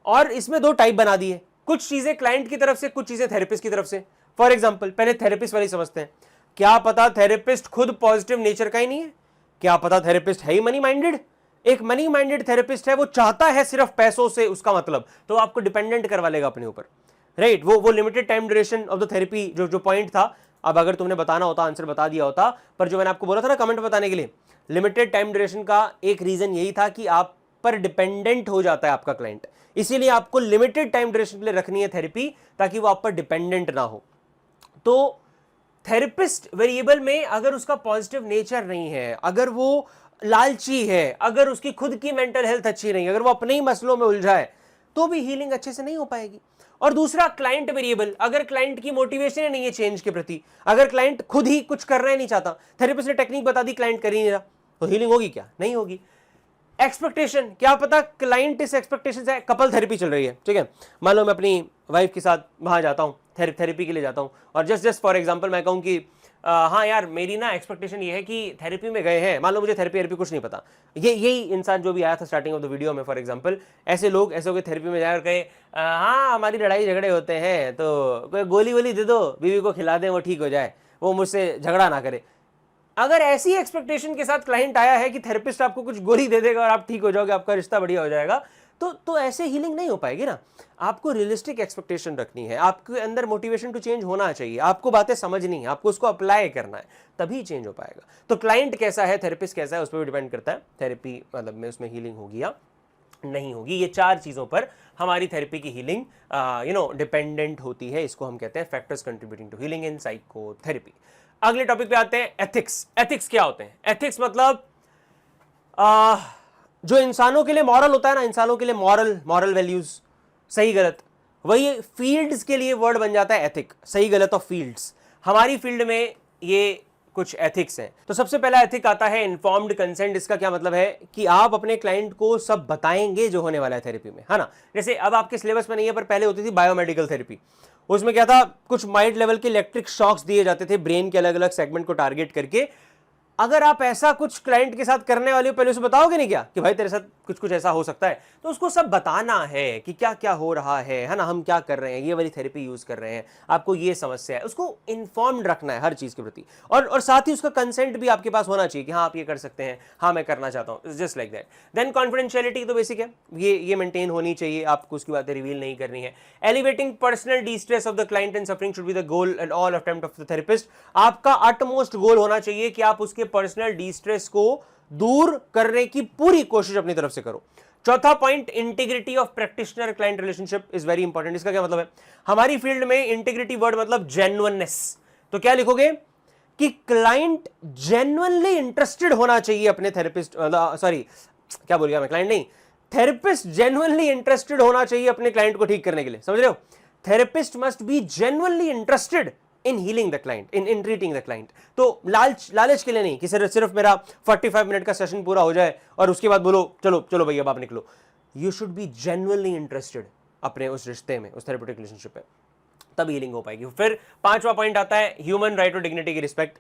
और इसमें 2 टाइप बना दिए, कुछ चीजें क्लाइंट की तरफ से, कुछ चीजें थेरेपिस्ट की तरफ से। फॉर एग्जाम्पल, पहले थेरेपिस्ट वाली समझते हैं। क्या पता थेरेपिस्ट खुद पॉजिटिव नेचर का ही नहीं है? क्या पता थेरेपिस्ट है ही मनी माइंडेड? एक मनी माइंडेड थेरेपिस्ट है, वो चाहता है सिर्फ पैसों से उसका मतलब, तो आपको डिपेंडेंट करवा लेगा अपने ऊपर, राइट? वो limited time duration of the therapy जो पॉइंट था, अब अगर तुमने बताना होता आंसर बता दिया होता, पर जो मैंने आपको बोला था ना कमेंट बताने के लिए, लिमिटेड टाइम ड्यूरेशन का एक रीजन यही था कि आप पर डिपेंडेंट हो जाता है आपका क्लाइंट, इसीलिए आपको लिमिटेड टाइम ड्यूरेशन के लिए रखनी है थेरेपी, ताकि वो आप पर डिपेंडेंट ना हो। तो थेरेपिस्ट वेरिएबल में अगर उसका पॉजिटिव नेचर नहीं है, अगर वो लालची है, अगर उसकी खुद की मेंटल हेल्थ अच्छी नहीं है, अगर वो अपने ही मसलों में उलझा है, तो भी हीलिंग अच्छे से नहीं हो पाएगी। और दूसरा क्लाइंट वेरिएबल, अगर क्लाइंट की मोटिवेशन नहीं है चेंज के प्रति, अगर क्लाइंट खुद ही कुछ करना ही नहीं चाहता, थेरेपिस्ट ने टेक्निक बता दी, क्लाइंट कर ही नहीं रहा, तो हीलिंग होगी क्या? नहीं होगी। एक्सपेक्टेशन, क्या पता क्लाइंट इस एक्सपेक्टेशन से, कपल थेरेपी चल रही है, ठीक है, मान लो मैं अपनी वाइफ के साथ वहां जाता हूँ, थेरेपी के लिए जाता हूँ, और जस्ट फॉर एग्जांपल मैं कहूँ कि हाँ यार मेरी ना एक्सपेक्टेशन ये है कि थेरेपी में गए हैं, मान लो मुझे थेरेपी कुछ नहीं पता, यही इंसान जो भी आया था स्टार्टिंग ऑफ द वीडियो में, फॉर एग्जांपल ऐसे लोग ऐसे हो गए थेरेपी में जाए और कहे हाँ हमारी लड़ाई झगड़े होते हैं, तो कोई गोली वोली दे दो, बीवी को खिला दें, वो ठीक हो जाए, वो मुझसे झगड़ा ना करे। अगर ऐसी एक्सपेक्टेशन के साथ क्लाइंट आया है कि थेरेपिस्ट आपको कुछ गोली दे देगा और आप ठीक हो जाओगे, आपका रिश्ता बढ़िया हो जाएगा, तो ऐसे हीलिंग नहीं हो पाएगी ना। आपको रियलिस्टिक एक्सपेक्टेशन रखनी है, आपके अंदर मोटिवेशन टू चेंज होना चाहिए, आपको बातें समझनी है, आपको उसको अप्लाई करना है, तभी चेंज हो पाएगा। तो क्लाइंट कैसा है, थेरेपिस्ट कैसा है, उस पर भी डिपेंड करता है थेरेपी मतलब में उसमें हीलिंग होगी या नहीं होगी। ये 4 चीजों पर हमारी थेरेपी की हीलिंग डिपेंडेंट होती है। इसको हम कहते हैं factors contributing to healing in psychotherapy. अगले टॉपिक पे आते हैं, एथिक्स। एथिक्स क्या होते हैं? एथिक्स मतलब जो इंसानों के लिए मॉरल होता है ना, इंसानों के लिए मॉरल वैल्यूज, सही गलत, वही फील्ड्स के लिए वर्ड बन जाता है एथिक, सही गलत ऑफ फील्ड्स। हमारी फील्ड में ये कुछ एथिक्स हैं। तो सबसे पहला एथिक आता है इन्फॉर्म्ड कंसेंट। इसका क्या मतलब है कि आप अपने क्लाइंट को सब बताएंगे जो होने वाला है थेरेपी में, है ना। जैसे अब आपके सिलेबस में नहीं है, पर पहले होती थी बायोमेडिकल थेरेपी, उसमें क्या था, कुछ माइल्ड लेवल के इलेक्ट्रिक शॉक्स दिए जाते थे ब्रेन के अलग अलग सेगमेंट को टारगेट करके। अगर आप ऐसा कुछ क्लाइंट के साथ करने वाले हो, पहले उसे बताओगे नहीं क्या कि भाई तेरे साथ कुछ कुछ ऐसा हो सकता है, तो उसको सब बताना है कि क्या क्या हो रहा है ना, हम क्या कर रहे हैं, ये वाली थेरेपी यूज कर रहे हैं, आपको ये समस्या है, उसको इन्फॉर्म्ड रखना है हर चीज के प्रति। और साथ ही उसका कंसेंट भी आपके पास होना चाहिए कि हाँ आप ये कर सकते हैं, हाँ मैं करना चाहता हूँ, just like that. Then confidentiality तो बेसिक है, ये मेंटेन होनी चाहिए, आपको उसकी बातें रिवील नहीं करनी है। Elevating personal distress of the client and suffering should be the goal and all attempt of the therapist. आपका अटमोस्ट गोल होना चाहिए कि आप उसके पर्सनल डिस्ट्रेस को दूर करने की पूरी कोशिश अपनी तरफ से करो। चौथा point, integrity of practitioner client relationship is very important. इसका क्या मतलब है, हमारी फील्ड में इंटीग्रिटी वर्ड मतलब जेन्युइननेस। तो क्या लिखोगे कि क्लाइंट जेन्युइनली इंटरेस्टेड होना चाहिए अपने थेरेपिस्ट, सॉरी क्या बोल गया मैं, क्लाइंट नहीं, थेरेपिस्ट जेन्युइनली इंटरेस्टेड होना चाहिए अपने क्लाइंट को ठीक करने के लिए, समझ रहे हो। Therapist must be genuinely interested in healing the client, in treating the client. तो लालच के लिए नहीं कि सिर्फ मेरा 45 मिनट का सेशन पूरा हो जाए और उसके बाद बोलो चलो भैया अब आप निकलो। You should be genuinely interested अपने उस रिश्ते में, उस थेरेपेटिक रिलेशनशिप में, तब हीलिंग हो पाएगी। फिर 5वां पॉइंट आता है ह्यूमन राइट और डिग्निटी की respect.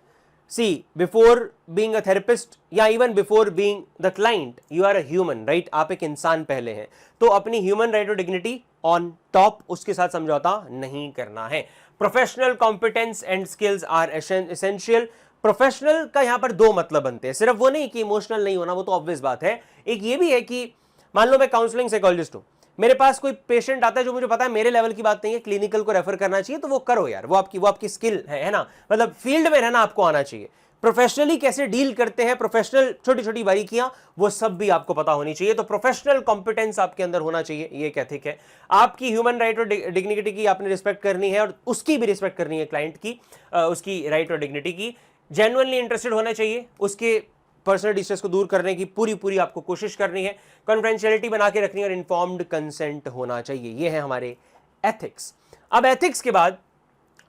See before being a therapist या even before being the client you are a human, right? आप एक इंसान पहले हैं, तो अपनी ह्यूमन राइट और डिग्निटी ऑन टॉप, उसके साथ समझौता नहीं करना है। Professional competence and skills are essential. Professional का यहां पर दो मतलब बनते हैं, सिर्फ वो नहीं कि इमोशनल नहीं होना, वो तो ऑब्वियस बात है। एक ये भी है कि मान लो मैं काउंसलिंग साइकोलॉजिस्ट हूं, मेरे पास कोई पेशेंट आता है जो मुझे पता है मेरे लेवल की बात नहीं है, क्लिनिकल को रेफर करना चाहिए, तो वो करो यार, वो आपकी स्किल है ना, मतलब फील्ड में रहना आपको आना चाहिए। प्रोफेशनली कैसे डील करते हैं, प्रोफेशनल छोटी छोटी बारीकियां, वो सब भी आपको पता होनी चाहिए। तो प्रोफेशनल कॉम्पिटेंस आपके अंदर होना चाहिए, ये एक एथिक है। आपकी ह्यूमन राइट और डिग्निटी की आपने रिस्पेक्ट करनी है, और उसकी भी रिस्पेक्ट करनी है, क्लाइंट की, उसकी राइट और डिग्निटी की। जेन्युइनली इंटरेस्टेड होना चाहिए, उसके पर्सनल डिस्ट्रेस को दूर करने की पूरी आपको कोशिश करनी है, कॉन्फिडेंशियलिटी बना के रखनी है, और इन्फॉर्म्ड कंसेंट होना चाहिए। ये है हमारे एथिक्स। अब एथिक्स के बाद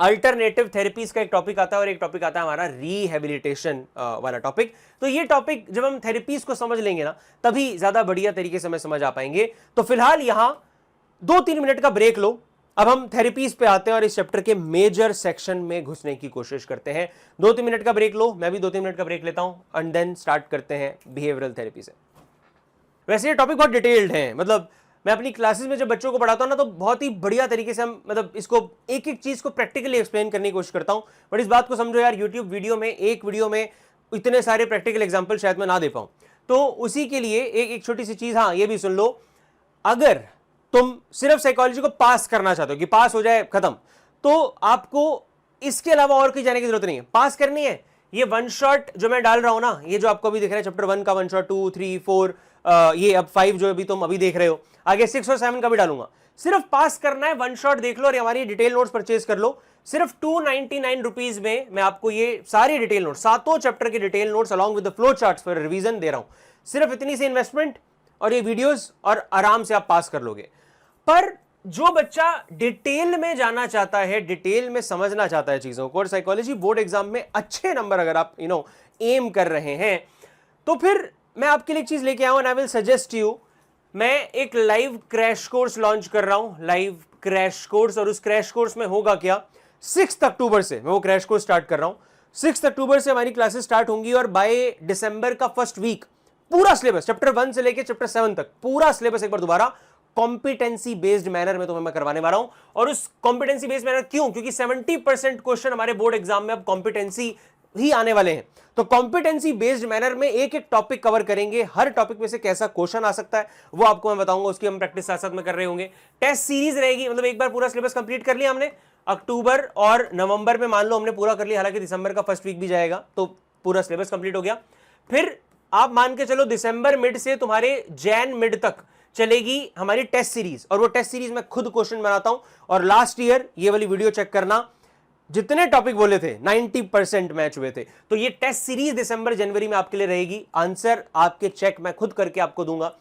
अल्टरनेटिव थेरेपीज का एक टॉपिक आता है, और एक टॉपिक आता है हमारा रिहेबिलिटेशन वाला टॉपिक। तो ये टॉपिक जब हम थेरेपीज को समझ लेंगे ना, तभी ज्यादा बढ़िया तरीके से हमें समझ आ पाएंगे। तो फिलहाल यहां 2-3 मिनट का ब्रेक लो, अब हम थेरेपीज पे आते हैं और इस चैप्टर के मेजर सेक्शन में घुसने की कोशिश करते हैं। 2-3 मिनट का ब्रेक लो, मैं भी 2-3 मिनट का ब्रेक लेता हूं, एंड देन स्टार्ट करते हैं बिहेवियरल थेरेपी से। वैसे ये टॉपिक बहुत डिटेल्ड है, मतलब मैं अपनी क्लासेस में जब बच्चों को पढ़ाता हूं ना, तो बहुत ही बढ़िया तरीके से हम मतलब इसको एक एक चीज को प्रैक्टिकली एक्सप्लेन करने की कोशिश करता हूं। बट इस बात को समझो यार, यूट्यूब वीडियो में, एक वीडियो में इतने सारे प्रैक्टिकल एग्जाम्पल शायद मैं ना दे पाऊं, तो उसी के लिए एक छोटी सी चीज, हाँ ये भी सुन लो, अगर तुम सिर्फ साइकोलॉजी को पास करना चाहते हो कि पास हो जाए खत्म, तो आपको इसके अलावा और कहीं जाने की जरूरत नहीं है। पास करनी है, ये वन शॉट जो मैं डाल रहा हूं ना, ये जो आपको अभी दिख रहा है चैप्टर 1 का वन शॉट, 2, 3, 4, ये अब 5 जो अभी तुम अभी देख रहे हो, आगे 6 और 7 का भी डालूंगा। सिर्फ पास करना है, वन शॉट देख लो और हमारी डिटेल नोट्स परचेज कर लो। सिर्फ 299 रुपीज में मैं आपको ये सारी डिटेल नोट्स, सातों चैप्टर के detail notes along with the flow charts for revision दे रहा हूं। सिर्फ इतनी सी इन्वेस्टमेंट और ये वीडियोस, और आराम से आप पास कर लोगे। पर जो बच्चा डिटेल में जाना चाहता है, डिटेल में समझना चाहता है चीजों को, और साइकोलॉजी बोर्ड एग्जाम में अच्छे नंबर अगर आप एम कर रहे हैं, तो फिर मैं आपके लिए एक चीज लेके आऊं, and I will suggest you. मैं एक लाइव क्रैश कोर्स लॉन्च कर रहा हूं, लाइव क्रैश कोर्स। और उस क्रैश कोर्स में होगा क्या, 6 अक्टूबर से मैं वो क्रैश कोर्स स्टार्ट कर रहा हूं। 6 अक्टूबर से हमारी क्लासेस स्टार्ट होंगी, और बाय दिसंबर का फर्स्ट वीक पूरा सिलेबस, चैप्टर 1 से लेकर चैप्टर 7 तक पूरा सिलेबस एक बार दोबारा कॉम्पिटेंसी बेस्ड मैनर में तुम्हें मैं करवाने वाला हूं। और उस कॉम्पिटेंसी बेस्ड मैनर क्यों, क्योंकि 70% क्वेश्चन हमारे बोर्ड एग्जाम में अब कॉम्पिटेंसी ही आने वाले हैं। तो कॉम्पिटेंसी बेस्ड मैनर में एक एक टॉपिक कवर करेंगे, हर टॉपिक में से कैसा क्वेश्चन आ सकता है वो आपको मैं बताऊंगा, उसकी हम प्रैक्टिस साथ साथ में कर रहे होंगे। टेस्ट सीरीज रहेगी, मतलब एक बार पूरा सिलेबस कंप्लीट कर लिया हमने, अक्टूबर और नवंबर में मान लो हमने पूरा कर लिया, हालांकि दिसंबर का फर्स्ट वीक भी जाएगा, तो पूरा सिलेबस कंप्लीट हो गया। फिर आप मान के चलो दिसंबर मिड से तुम्हारे जैन मिड तक चलेगी हमारी टेस्ट सीरीज, और वो टेस्ट सीरीज में खुद क्वेश्चन बनाता हूं। और लास्ट ईयर ये वाली वीडियो चेक करना, जितने टॉपिक बोले थे 90% मैच हुए थे। तो ये टेस्ट सीरीज दिसंबर जनवरी में आपके लिए रहेगी। आंसर आपके चेक मैं खुद करके आपको दूंगा,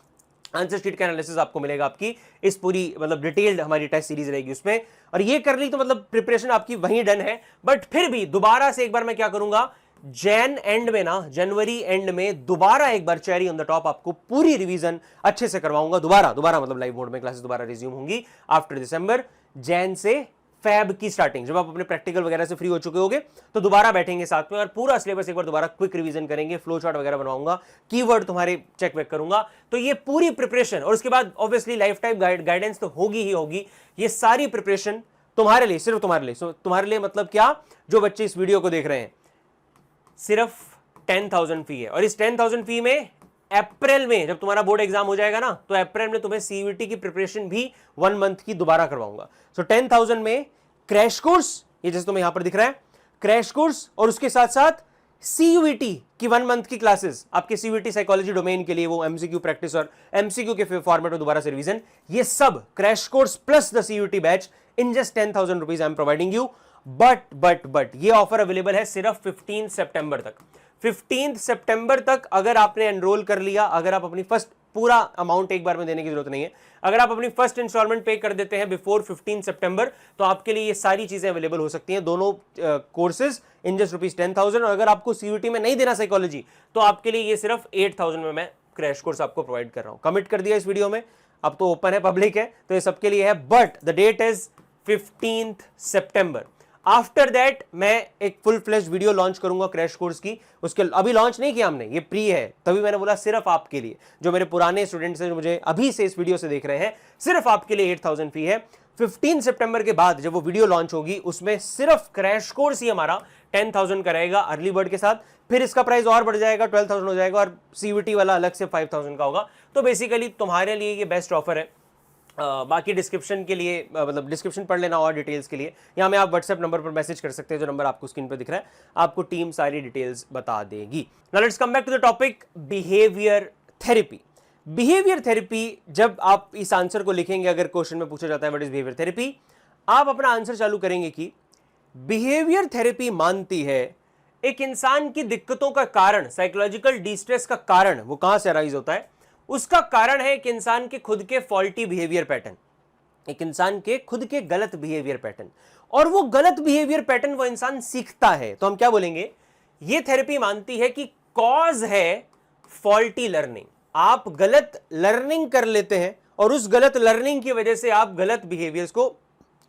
आंसर शीट का एनालिसिस आपको मिलेगा, आपकी इस पूरी मतलब डिटेल्ड हमारी टेस्ट सीरीज रहेगी उसमें। और ये कर ली तो मतलब प्रिपरेशन आपकी वहीं डन है। बट फिर भी दोबारा से एक बार मैं क्या करूंगा, जैन एंड में ना, जनवरी एंड में दोबारा एक बार चेरी ऑन द टॉप आपको पूरी रिवीजन अच्छे से करवाऊंगा। दोबारा मतलब लाइव मोड में क्लासेस दोबारा रिज्यूम होंगी आफ्टर दिसंबर। जैन से फैब की स्टार्टिंग, जब आप अपने प्रैक्टिकल वगैरह से फ्री हो चुके होगे, तो दोबारा बैठेंगे साथ में और पूरा सिलेबस एक बार दोबारा क्विक रिवीजन करेंगे, फ्लो चार्ट वगैरह बनवाऊंगा, कीवर्ड तुम्हारे चेक वेक करूंगा। तो ये पूरी प्रिपरेशन, और उसके बाद ऑब्वियसली लाइफ टाइम गाइडेंस तो होगी ही होगी। ये सारी प्रिपरेशन तुम्हारे लिए, सिर्फ तुम्हारे लिए। तुम्हारे लिए मतलब क्या, जो बच्चे इस वीडियो को देख रहे हैं, सिर्फ 10,000 फी है। और इस 10,000 फी में अप्रैल में जब तुम्हारा बोर्ड एग्जाम हो जाएगा ना, तो अप्रैल में तुम्हें सीयूईटी की प्रिपरेशन भी 1 मंथ की दोबारा करवाऊंगा। सो 10,000 में क्रैश कोर्स, ये जैसे तुम्हें यहां पर दिख रहा है क्रैश कोर्स, और उसके साथ साथ सीयूईटी की 1 मंथ की क्लासेस, आपके सीयूईटी साइकोलॉजी डोमेन के लिए वो एमसीक्यू प्रैक्टिस और एमसीक्यू के फॉर्मेट में दोबारा से रिवीजन, ये सब crash course plus the CUET batch in just 10,000 rupees I am providing you. But ये ऑफर अवेलेबल है सिर्फ 15 सितंबर तक। 15 सितंबर तक अगर आपने एनरोल कर लिया, अगर आप अपनी फर्स्ट, पूरा अमाउंट एक बार में देने की जरूरत नहीं है, अगर आप अपनी फर्स्ट इंस्टॉलमेंट पे कर देते हैं बिफोर 15 सितंबर, तो आपके लिए ये सारी चीजें अवेलेबल हो सकती हैं, दोनों कोर्सेज इन जस्ट रुपीज 10,000। और अगर आपको सीयूईटी में नहीं देना साइकोलॉजी, तो आपके लिए ये सिर्फ 8,000 में मैं क्रैश कोर्स आपको प्रोवाइड कर रहा हूं। कमिट कर दिया इस वीडियो में, अब तो ओपन है, पब्लिक है, तो ये सबके लिए है। बट द डेट इज 15 सितंबर। आफ्टर दैट मैं एक फुल फ्लेश वीडियो लॉन्च करूंगा क्रैश कोर्स की। उसके अभी लॉन्च नहीं किया हमने, ये प्री है, तभी मैंने बोला सिर्फ आपके लिए, जो मेरे पुराने स्टूडेंट्स हैं जो मुझे अभी से इस वीडियो से देख रहे हैं, सिर्फ आपके लिए 8000 फी है। 15 सितंबर के बाद जब वो वीडियो लॉन्च होगी उसमें सिर्फ क्रैश कोर्स ही हमारा 10,000 का रहेगा अर्ली बर्ड के साथ, फिर इसका प्राइस और बढ़ जाएगा 12,000 हो जाएगा और सीवीटी वाला अलग से 5,000 का होगा। तो बेसिकली तुम्हारे लिए ये बेस्ट ऑफर है। बाकी डिस्क्रिप्शन के लिए मतलब डिस्क्रिप्शन पढ़ लेना और डिटेल्स के लिए, यहाँ में आप व्हाट्सएप नंबर पर मैसेज कर सकते हैं, जो नंबर आपको स्क्रीन पर दिख रहा है, आपको टीम सारी डिटेल्स बता देगी। Now let's come back to the topic behaviour therapy. Behaviour therapy, जब आप इस आंसर को लिखेंगे, अगर क्वेश्चन में पूछा जाता है व्हाट इज बिहेवियर थेरेपी, आप अपना आंसर चालू करेंगे कि बिहेवियर थेरेपी मानती है एक इंसान की दिक्कतों का कारण, साइकोलॉजिकल डिस्ट्रेस का कारण वो कहां से अराइज होता है, उसका कारण है एक इंसान के खुद के फॉल्टी बिहेवियर पैटर्न, एक इंसान के खुद के गलत बिहेवियर पैटर्न, और वो गलत बिहेवियर पैटर्न वो इंसान सीखता है। तो हम क्या बोलेंगे, ये थेरेपी मानती है कि कॉज है फॉल्टी लर्निंग। आप गलत लर्निंग कर लेते हैं और उस गलत लर्निंग की वजह से आप गलत बिहेवियर्स को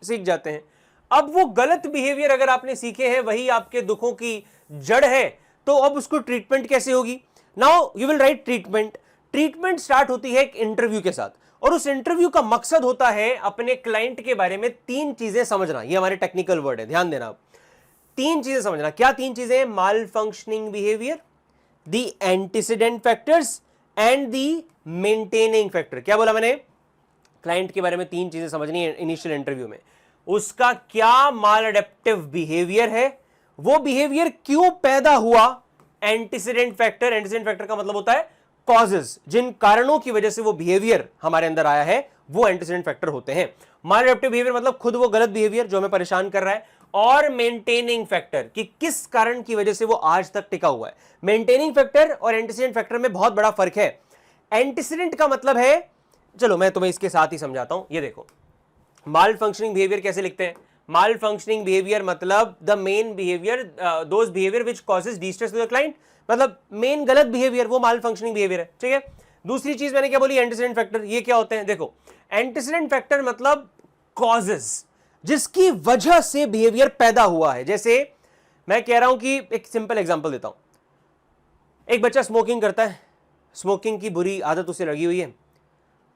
सीख जाते हैं। अब वो गलत बिहेवियर अगर आपने सीखे हैं वही आपके दुखों की जड़ है, तो अब उसको ट्रीटमेंट कैसे होगी। Now you will write treatment. Treatment start होती है एक इंटरव्यू के साथ, और उस इंटरव्यू का मकसद होता है अपने क्लाइंट के बारे में 3 चीजें समझना। ये हमारे टेक्निकल वर्ड है, ध्यान देना आप। 3 चीजें समझना। क्या 3 चीजें? Malfunctioning behaviour, the antecedent factors and the maintaining factor. क्या बोला मैंने? क्लाइंट के बारे में 3 चीजें समझनी है इनिशियल इंटरव्यू में। उसका क्या माल अडेप्टिव बिहेवियर है, वो बिहेवियर क्यों पैदा हुआ, एंटीसीडेंट फैक्टर। एंटीसीडेंट फैक्टर का मतलब होता है कॉजेस, जिन कारणों की वजह से वो बिहेवियर हमारे अंदर आया है, वो एंटीसीडेंट फैक्टर होते हैं। माल अडेप्टिव बिहेवियर मतलब खुद वो गलत बिहेवियर जो हमें परेशान कर रहा है, और मेंटेनिंग फैक्टर कि किस कारण की वजह से वो आज तक टिका हुआ है। मेंटेनिंग फैक्टर और एंटीसीडेंट फैक्टर में बहुत बड़ा फर्क है। एंटीसीडेंट का मतलब है, चलो मैं तुम्हें इसके साथ ही समझाता हूं। ये देखो, माल फंक्शनिंग बिहेवियर कैसे लिखते हैं? माल फंक्शनिंग बिहेवियर मतलब the main behaviour, those behaviour which causes distress to the client, मतलब मेन गलत बिहेवियर वो माल फंक्शनिंग बिहेवियर है। ठीक है। दूसरी चीज मैंने क्या बोली? Antecedent factor. ये क्या होते हैं? देखो, एंटीसीडेंट फैक्टर मतलब कॉजेस, जिसकी वजह से बिहेवियर पैदा हुआ है। जैसे मैं कह रहा हूं कि एक सिंपल एग्जांपल देता हूं। एक बच्चा स्मोकिंग करता है, स्मोकिंग की बुरी आदत उसे लगी हुई है,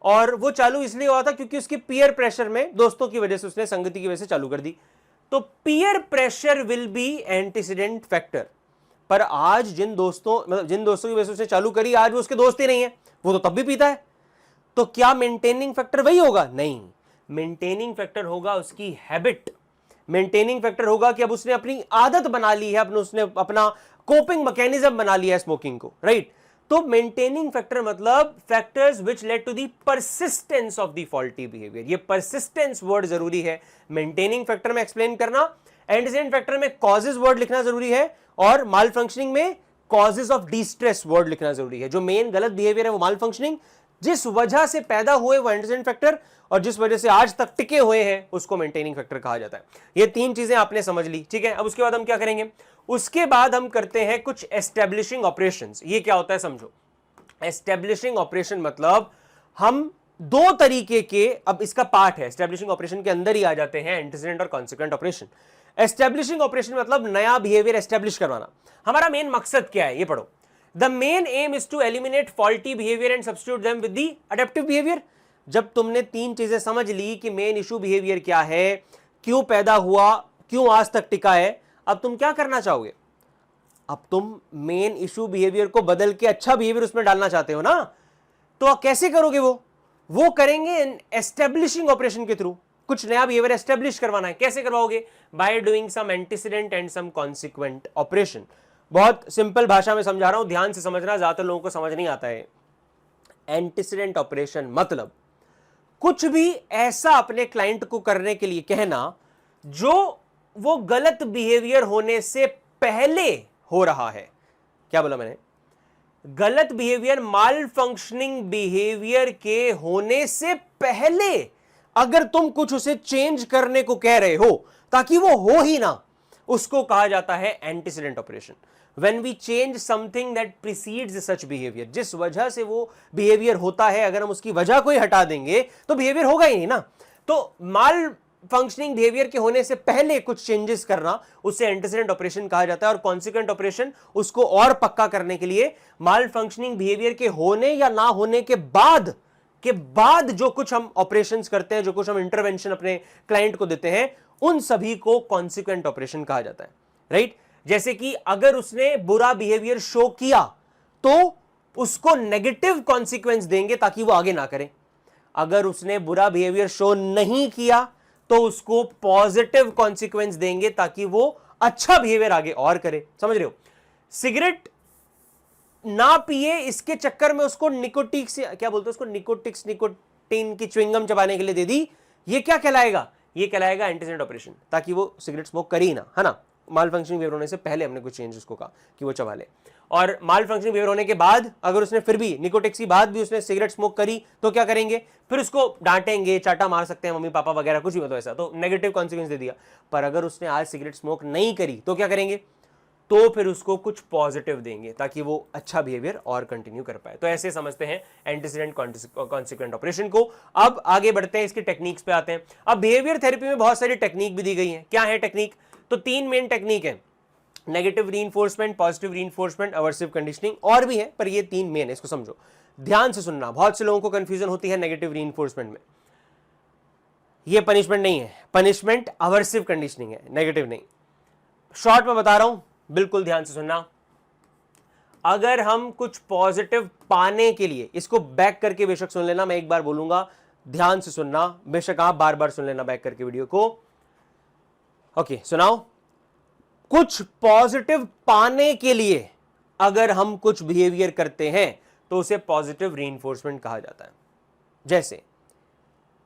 और वो चालू इसलिए हुआ था क्योंकि उसके पीयर प्रेशर में, दोस्तों की वजह से, उसने संगति की वजह से चालू कर दी। तो peer pressure will be antecedent factor. पर आज जिन दोस्तों की वजह से उसने चालू करी, आज वो उसके दोस्त ही नहीं है, वो तो तब भी पीता है। तो क्या मेंटेनिंग फैक्टर वही होगा? नहीं, मेंटेनिंग फैक्टर होगा उसकी हैबिट। मेंटेनिंग फैक्टर होगा कि अब उसने अपनी आदत बना ली है, उसने अपना कोपिंग मैकेनिज्म बना लिया है स्मोकिंग को, राइट। तो मेंटेनिंग फैक्टर मतलब factors which led to the persistence of the faulty behaviour. ये परसिस्टेंस वर्ड जरूरी है मेंटेनिंग फैक्टर में एक्सप्लेन करना। एंटीसीडेंट फैक्टर में कॉजेज वर्ड लिखना जरूरी है, और माल फंक्शनिंग में कॉजेज ऑफ डिस्ट्रेस वर्ड लिखना जरूरी है। जो मेन गलत बिहेवियर है वो माल फंक्शनिंग, जिस वजह से पैदा हुए वो एंटीसीडेंट फैक्टर, और जिस वजह से आज तक टिके हुए हैं उसको मेंटेनिंग फैक्टर कहा जाता है। ये 3 चीजें आपने समझ ली, ठीक है। अब उसके बाद हम क्या करेंगे? उसके बाद हम करते हैं कुछ एस्टेब्लिशिंग ऑपरेशंस। ये क्या होता है समझो। एस्टेब्लिशिंग ऑपरेशन मतलब हम 2 तरीके के, अब इसका पार्ट है, एस्टेब्लिशिंग ऑपरेशन के अंदर ही आ जाते हैं एंटीसीडेंट और कॉन्सिक्वेंट ऑपरेशन। एस्टेब्लिशिंग ऑपरेशन मतलब नया बिहेवियर एस्टेब्लिश करवाना। हमारा मेन मकसद क्या है? ये पढ़ो। The main aim is to eliminate faulty behaviour and substitute them with the adaptive behaviour. जब तुमने 3 चीजें समझ ली कि मेन इशू बिहेवियर क्या है, क्यों पैदा हुआ, क्यों आज तक टिका है, अब तुम क्या करना चाहोगे? अब तुम मेन इशू बिहेवियर को बदल के अच्छा बिहेवियर उसमें डालना चाहते हो ना। तो कैसे करोगे? वो करेंगे एस्टेब्लिशिंग ऑपरेशन के थ्रू। कुछ नया बिहेवियर एस्टेब्लिश करवाना है। कैसे करवाओगे? By doing some antecedent and some consequent operation. बहुत सिंपल भाषा में समझा रहा हूं, ध्यान से समझना, ज्यादातर लोगों को समझ नहीं आता है। एंटीसीडेंट ऑपरेशन मतलब कुछ भी ऐसा अपने क्लाइंट को करने के लिए कहना जो वो गलत बिहेवियर होने से पहले हो रहा है। क्या बोला मैंने? गलत बिहेवियर, माल फंक्शनिंग बिहेवियर के होने से पहले अगर तुम कुछ उसे चेंज करने को कह रहे हो ताकि वो हो ही ना, उसको कहा जाता है antecedent operation. When we change something that precedes such behavior, जिस वजह से वो बिहेवियर होता है, अगर हम उसकी वजह को ही हटा देंगे तो बिहेवियर होगा ही नहीं ना। तो माल फंक्शनिंग बिहेवियर के होने से पहले कुछ चेंजेस करना, उसे एंटीसीडेंट ऑपरेशन कहा जाता है। और कॉन्सिक्वेंट ऑपरेशन, उसको और पक्का करने के लिए माल फंक्शनिंग बिहेवियर के होने या ना होने के बाद जो कुछ हम ऑपरेशंस करते हैं, जो कुछ हम इंटरवेंशन अपने क्लाइंट को देते हैं, उन सभी को कॉन्सिक्वेंट ऑपरेशन कहा जाता है, राइट। जैसे कि अगर उसने बुरा बिहेवियर शो किया तो उसको नेगेटिव कॉन्सिक्वेंस देंगे ताकि वो आगे ना करे। अगर उसने बुरा बिहेवियर शो नहीं किया तो उसको पॉजिटिव कॉन्सिक्वेंस देंगे ताकि वो अच्छा बिहेवियर आगे और करे। समझ रहे हो? सिगरेट ना पिए इसके चक्कर में उसको निकोटिक्स, क्या बोलते हैं उसको, निकोटीन की च्युइंगम चबाने के लिए दे दी, ये क्या कहलाएगा? ये कहलाएगा एंटीसीडेंट ऑपरेशन, ताकि वो सिगरेट स्मोक करी ना, है ना। माल फंक्शनिंग बिहेवियर होने से पहले हमने कुछ चेंज उसको कहा कि वो चबा ले। और माल फंक्शनिंग बिहेवियर होने के बाद अगर उसने फिर भी निकोटिक्स की बाद भी उसने सिगरेट स्मोक करी तो क्या करेंगे? फिर उसको डांटेंगे, चाटा मार सकते हैं मम्मी पापा वगैरह, कुछ भी मतलब ऐसा, तो नेगेटिव कॉन्सिक्वेंस दे दिया। पर अगर उसने आज सिगरेट स्मोक नहीं करी तो क्या करेंगे? तो फिर उसको कुछ पॉजिटिव देंगे ताकि वो अच्छा बिहेवियर और कंटिन्यू कर पाए। तो ऐसे समझते हैं एंटीसीडेंट कॉन्सिक्वेंट ऑपरेशन को। अब आगे बढ़ते हैं, इसकी टेक्निक्स पे आते हैं। अब बिहेवियर थेरेपी में बहुत सारी टेक्निक भी दी गई है। क्या है टेक्निक? तो 3 मेन टेक्निक है, negative reinforcement, positive reinforcement, aversive conditioning, और भी है पर ये 3 मेन है, इसको समझो, ध्यान से सुनना। बहुत से लोगों को कंफ्यूजन होती है नेगेटिव रीइंफोर्समेंट में। ये पनिशमेंट नहीं है, पनिशमेंट अवर्सिव कंडीशनिंग है, नेगेटिव नहीं। शॉर्ट में बता रहा हूं, बिल्कुल ध्यान से सुनना। अगर हम कुछ पॉजिटिव पाने के लिए, इसको बैक करके बेशक सुन लेना, मैं एक बार बोलूंगा, ध्यान से सुनना, बेशक आप बार बार सुन लेना बैक करके वीडियो को। ओके, सुनाओ। कुछ पॉजिटिव पाने के लिए अगर हम कुछ बिहेवियर करते हैं तो उसे पॉजिटिव रीइंफोर्समेंट कहा जाता है। जैसे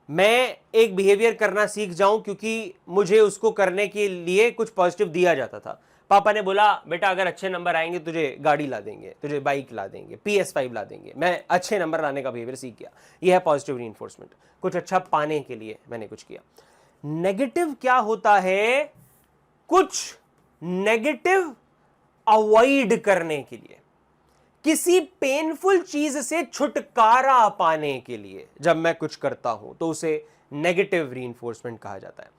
मैं एक बिहेवियर करना सीख जाऊं क्योंकि मुझे उसको करने के लिए कुछ पॉजिटिव दिया जाता था। पापा ने बोला बेटा अगर अच्छे नंबर आएंगे तुझे गाड़ी ला देंगे, तुझे बाइक ला देंगे, PS5 ला देंगे। मैं अच्छे नंबर लाने का बिहेवियर सीख गया, यह है पॉजिटिव रीइंफोर्समेंट। कुछ अच्छा पाने के लिए मैंने कुछ किया। नेगेटिव क्या होता है? कुछ नेगेटिव अवॉइड करने के लिए, किसी पेनफुल चीज से छुटकारा पाने के लिए जब मैं कुछ करता हूं तो उसे नेगेटिव रीइंफोर्समेंट कहा जाता है।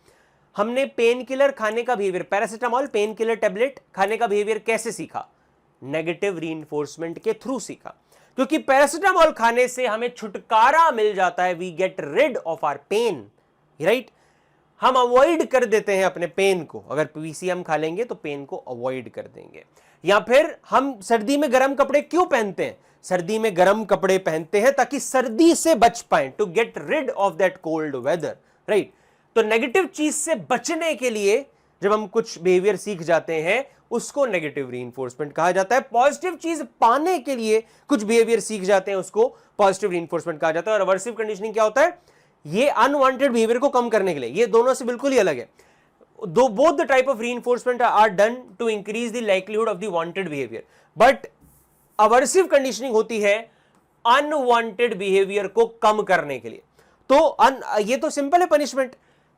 हमने पेन किलर खाने का behaviour, paracetamol pain killer tablet खाने का बिहेवियर कैसे सीखा? नेगेटिव रीइंफोर्समेंट के थ्रू सीखा, क्योंकि पैरासिटामॉल खाने से हमें छुटकारा मिल जाता है, we get rid of our pain, right. हम अवॉइड कर देते हैं अपने पेन को। अगर PCM खा लेंगे तो पेन को अवॉइड कर देंगे। या फिर हम सर्दी में गर्म कपड़े क्यों पहनते हैं? सर्दी में गर्म कपड़े पहनते हैं ताकि सर्दी से बच पाए, to get rid of that cold weather, right. तो नेगेटिव चीज से बचने के लिए जब हम कुछ बिहेवियर सीख जाते हैं उसको नेगेटिव रीइंफोर्समेंट कहा जाता है। पॉजिटिव चीज पाने के लिए कुछ बिहेवियर सीख जाते हैं उसको पॉजिटिव रीइंफोर्समेंट कहा जाता है। और अवर्सिव कंडीशनिंग क्या होता है? ये अनवांटेड बिहेवियर को कम करने के लिए। ये दोनों से बिल्कुल ही अलग है। Both the type of reinforcement are done to increase the likelihood of the wanted behaviour, but aversive conditioning होती है अनवांटेड बिहेवियर को कम करने के लिए। तो ये तो सिंपल है पनिशमेंट।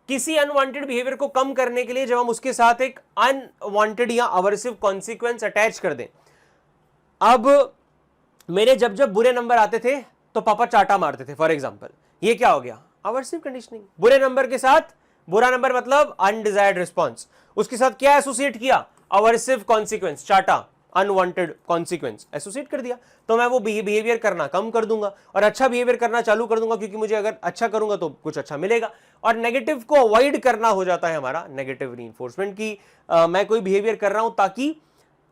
किसी अनवांटेड बिहेवियर को कम करने के लिए जब हम उसके साथ एक अनवांटेड या अवर्सिव कॉन्सिक्वेंस अटैच कर दें। अब मेरे जब जब बुरे नंबर आते थे तो पापा चाटा मारते थे, फॉर एग्जाम्पल, ये क्या हो गया? Aversive conditioning. बुरे नंबर के साथ, बुरा नंबर मतलब अनडिजायर्ड रिस्पॉन्स, उसके साथ क्या एसोसिएट किया? अवर्सिव कॉन्सिक्वेंस, चाटा, अनवांटेड कॉन्सिक्वेंस एसोसिएट कर दिया। तो मैं वो बिहेवियर करना कम कर दूंगा और अच्छा बिहेवियर करना चालू कर दूंगा, क्योंकि मुझे अगर अच्छा करूंगा तो कुछ अच्छा मिलेगा। और नेगेटिव को अवॉइड करना हो जाता है हमारा नेगेटिव रीइंफोर्समेंट की। मैं कोई बिहेवियर कर रहा हूं ताकि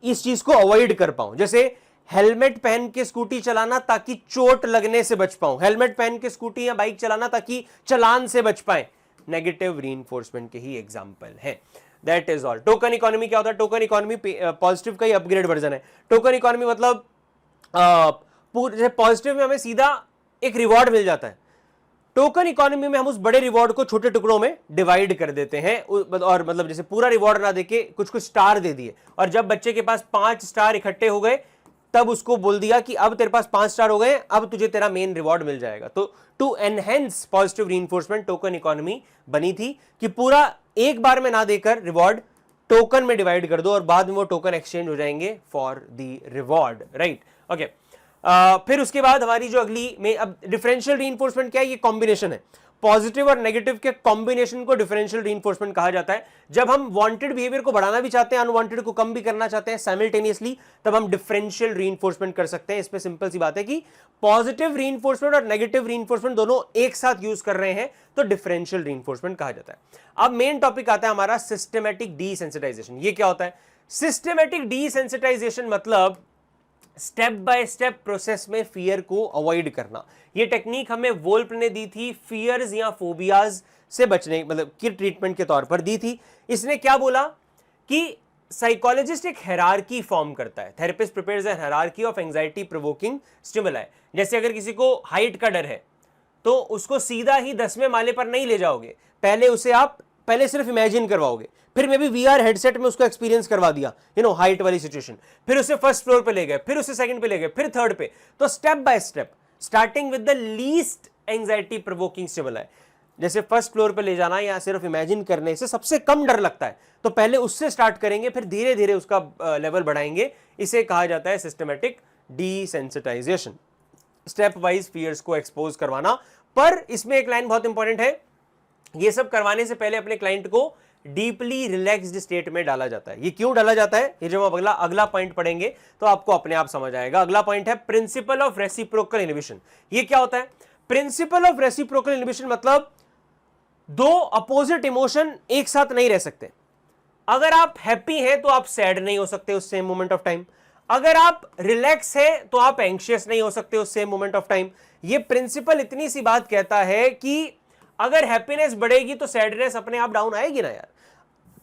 इस चीज को अवॉइड कर पाऊं। जैसे हेलमेट पहन के स्कूटी चलाना ताकि चोट लगने से बच पाऊं, हेलमेट पहन के स्कूटी या बाइक चलाना ताकि चालान से बच पाए, नेगेटिव रीइंफोर्समेंट के ही एग्जांपल है। That is all. Token economy क्या होता है? टोकन इकोनॉमी पॉजिटिव का ही अपग्रेड वर्जन है। टोकन इकोनॉमी मतलब पूरे पॉजिटिव में हमें सीधा एक रिवॉर्ड मिल जाता है, टोकन इकोनॉमी में हम उस बड़े रिवॉर्ड को छोटे टुकड़ों में डिवाइड कर देते हैं। और मतलब जैसे पूरा रिवॉर्ड ना देके कुछ कुछ स्टार दे दिए, और जब बच्चे के पास 5 स्टार इकट्ठे हो गए तब उसको बोल दिया कि अब तेरे पास 5 स्टार हो गए, अब तुझे तेरा मेन रिवॉर्ड मिल जाएगा। तो to enhance positive reinforcement token economy बनी थी कि पूरा एक बार में ना देकर रिवॉर्ड टोकन में डिवाइड कर दो और बाद में वो टोकन एक्सचेंज हो जाएंगे for the reward, right. Okay, फिर उसके बाद हमारी जो अगली में अब डिफरेंशियल रीइंफोर्समेंट क्या है? ये कॉम्बिनेशन है। पॉजिटिव और नेगेटिव के कॉम्बिनेशन को डिफरेंशियल रीइंफोर्समेंट कहा जाता है। जब हम वांटेड बिहेवियर को बढ़ाना भी चाहते हैं, अनवांटेड को कम भी करना चाहते हैं साइमल्टेनियसली, तब हम डिफरेंशियल रीइंफोर्समेंट कर सकते हैं। इसमें सिंपल सी बात है कि पॉजिटिव रीइंफोर्समेंट और नेगेटिव रीइंफोर्समेंट दोनों एक साथ यूज कर रहे हैं तो डिफरेंशियल रीइंफोर्समेंट कहा जाता है। अब मेन टॉपिक आता है हमारा सिस्टमैटिक डीसेंसिटाइजेशन। ये क्या होता है? सिस्टमैटिक डीसेंसिटाइजेशन मतलब स्टेप बाय स्टेप प्रोसेस में फियर को अवॉइड करना। ये टेक्निक हमें वोल्फ ने दी थी फियर्स या फोबियाज से बचने, मतलब कि ट्रीटमेंट के तौर पर दी थी। इसने क्या बोला कि साइकोलॉजिस्ट एक हायरार्की फॉर्म करता है। Therapist prepares a hierarchy of anxiety provoking stimuli. जैसे अगर किसी को हाइट का डर है तो उसको सीधा ही 10वें माले पर नहीं ले जाओगे, पहले उसे आप पहले सिर्फ इमेजिन करवाओगे, फिर मे बी वीआर हेडसेट में उसको एक्सपीरियंस करवा दिया, हाइट वाली सिचुएशन, फिर उसे फर्स्ट फ्लोर पे ले गए, फिर उसे सेकंड पे ले गए, फिर थर्ड पे। तो step by step starting with the least anxiety provoking stimuli. जैसे फर्स्ट फ्लोर पे ले जाना या सिर्फ इमेजिन करने से सबसे कम डर लगता है, तो पहले उससे स्टार्ट करेंगे, फिर धीरे धीरे उसका लेवल बढ़ाएंगे। इसे कहा जाता है सिस्टमैटिक डीसेंसिटाइजेशन, स्टेप वाइज फियर्स को एक्सपोज करवाना। पर इसमें एक लाइन बहुत इंपॉर्टेंट है, ये सब करवाने से पहले अपने क्लाइंट को डीपली रिलैक्स्ड स्टेट में डाला जाता है। ये क्यों डाला जाता है, ये जब हम अगला पॉइंट पढ़ेंगे तो आपको अपने आप समझ आएगा। अगला पॉइंट है प्रिंसिपल ऑफ रेसिप्रोकल इनहिबिशन। ये क्या होता है? प्रिंसिपल ऑफ रेसिप्रोकल इनहिबिशन मतलब दो अपोजिट इमोशन एक साथ नहीं रह सकते। अगर आप हैप्पी हैं तो आप सैड नहीं हो सकते उस सेम मोमेंट ऑफ टाइम, अगर आप रिलैक्स हैं तो आप एंग्शियस नहीं हो सकते उस सेम मोमेंट ऑफ टाइम। ये प्रिंसिपल इतनी सी बात कहता है कि अगर हैप्पीनेस बढ़ेगी तो सैडनेस अपने आप डाउन आएगी ना यार।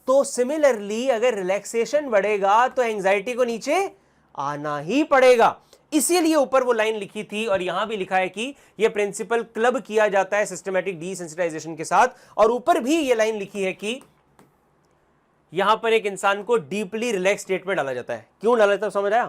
तो सिमिलरली अगर रिलैक्सेशन बढ़ेगा तो एंजाइटी को नीचे आना ही पड़ेगा। इसीलिए ऊपर वो लाइन लिखी थी और यहां भी लिखा है कि ये प्रिंसिपल क्लब किया जाता है सिस्टमैटिक डीसेंसिटाइजेशन के साथ। और ऊपर भी ये लाइन लिखी है कि यहां पर एक इंसान को डीपली रिलैक्स स्टेट में डाला जाता है। क्यों डाला जाता है समझ आया?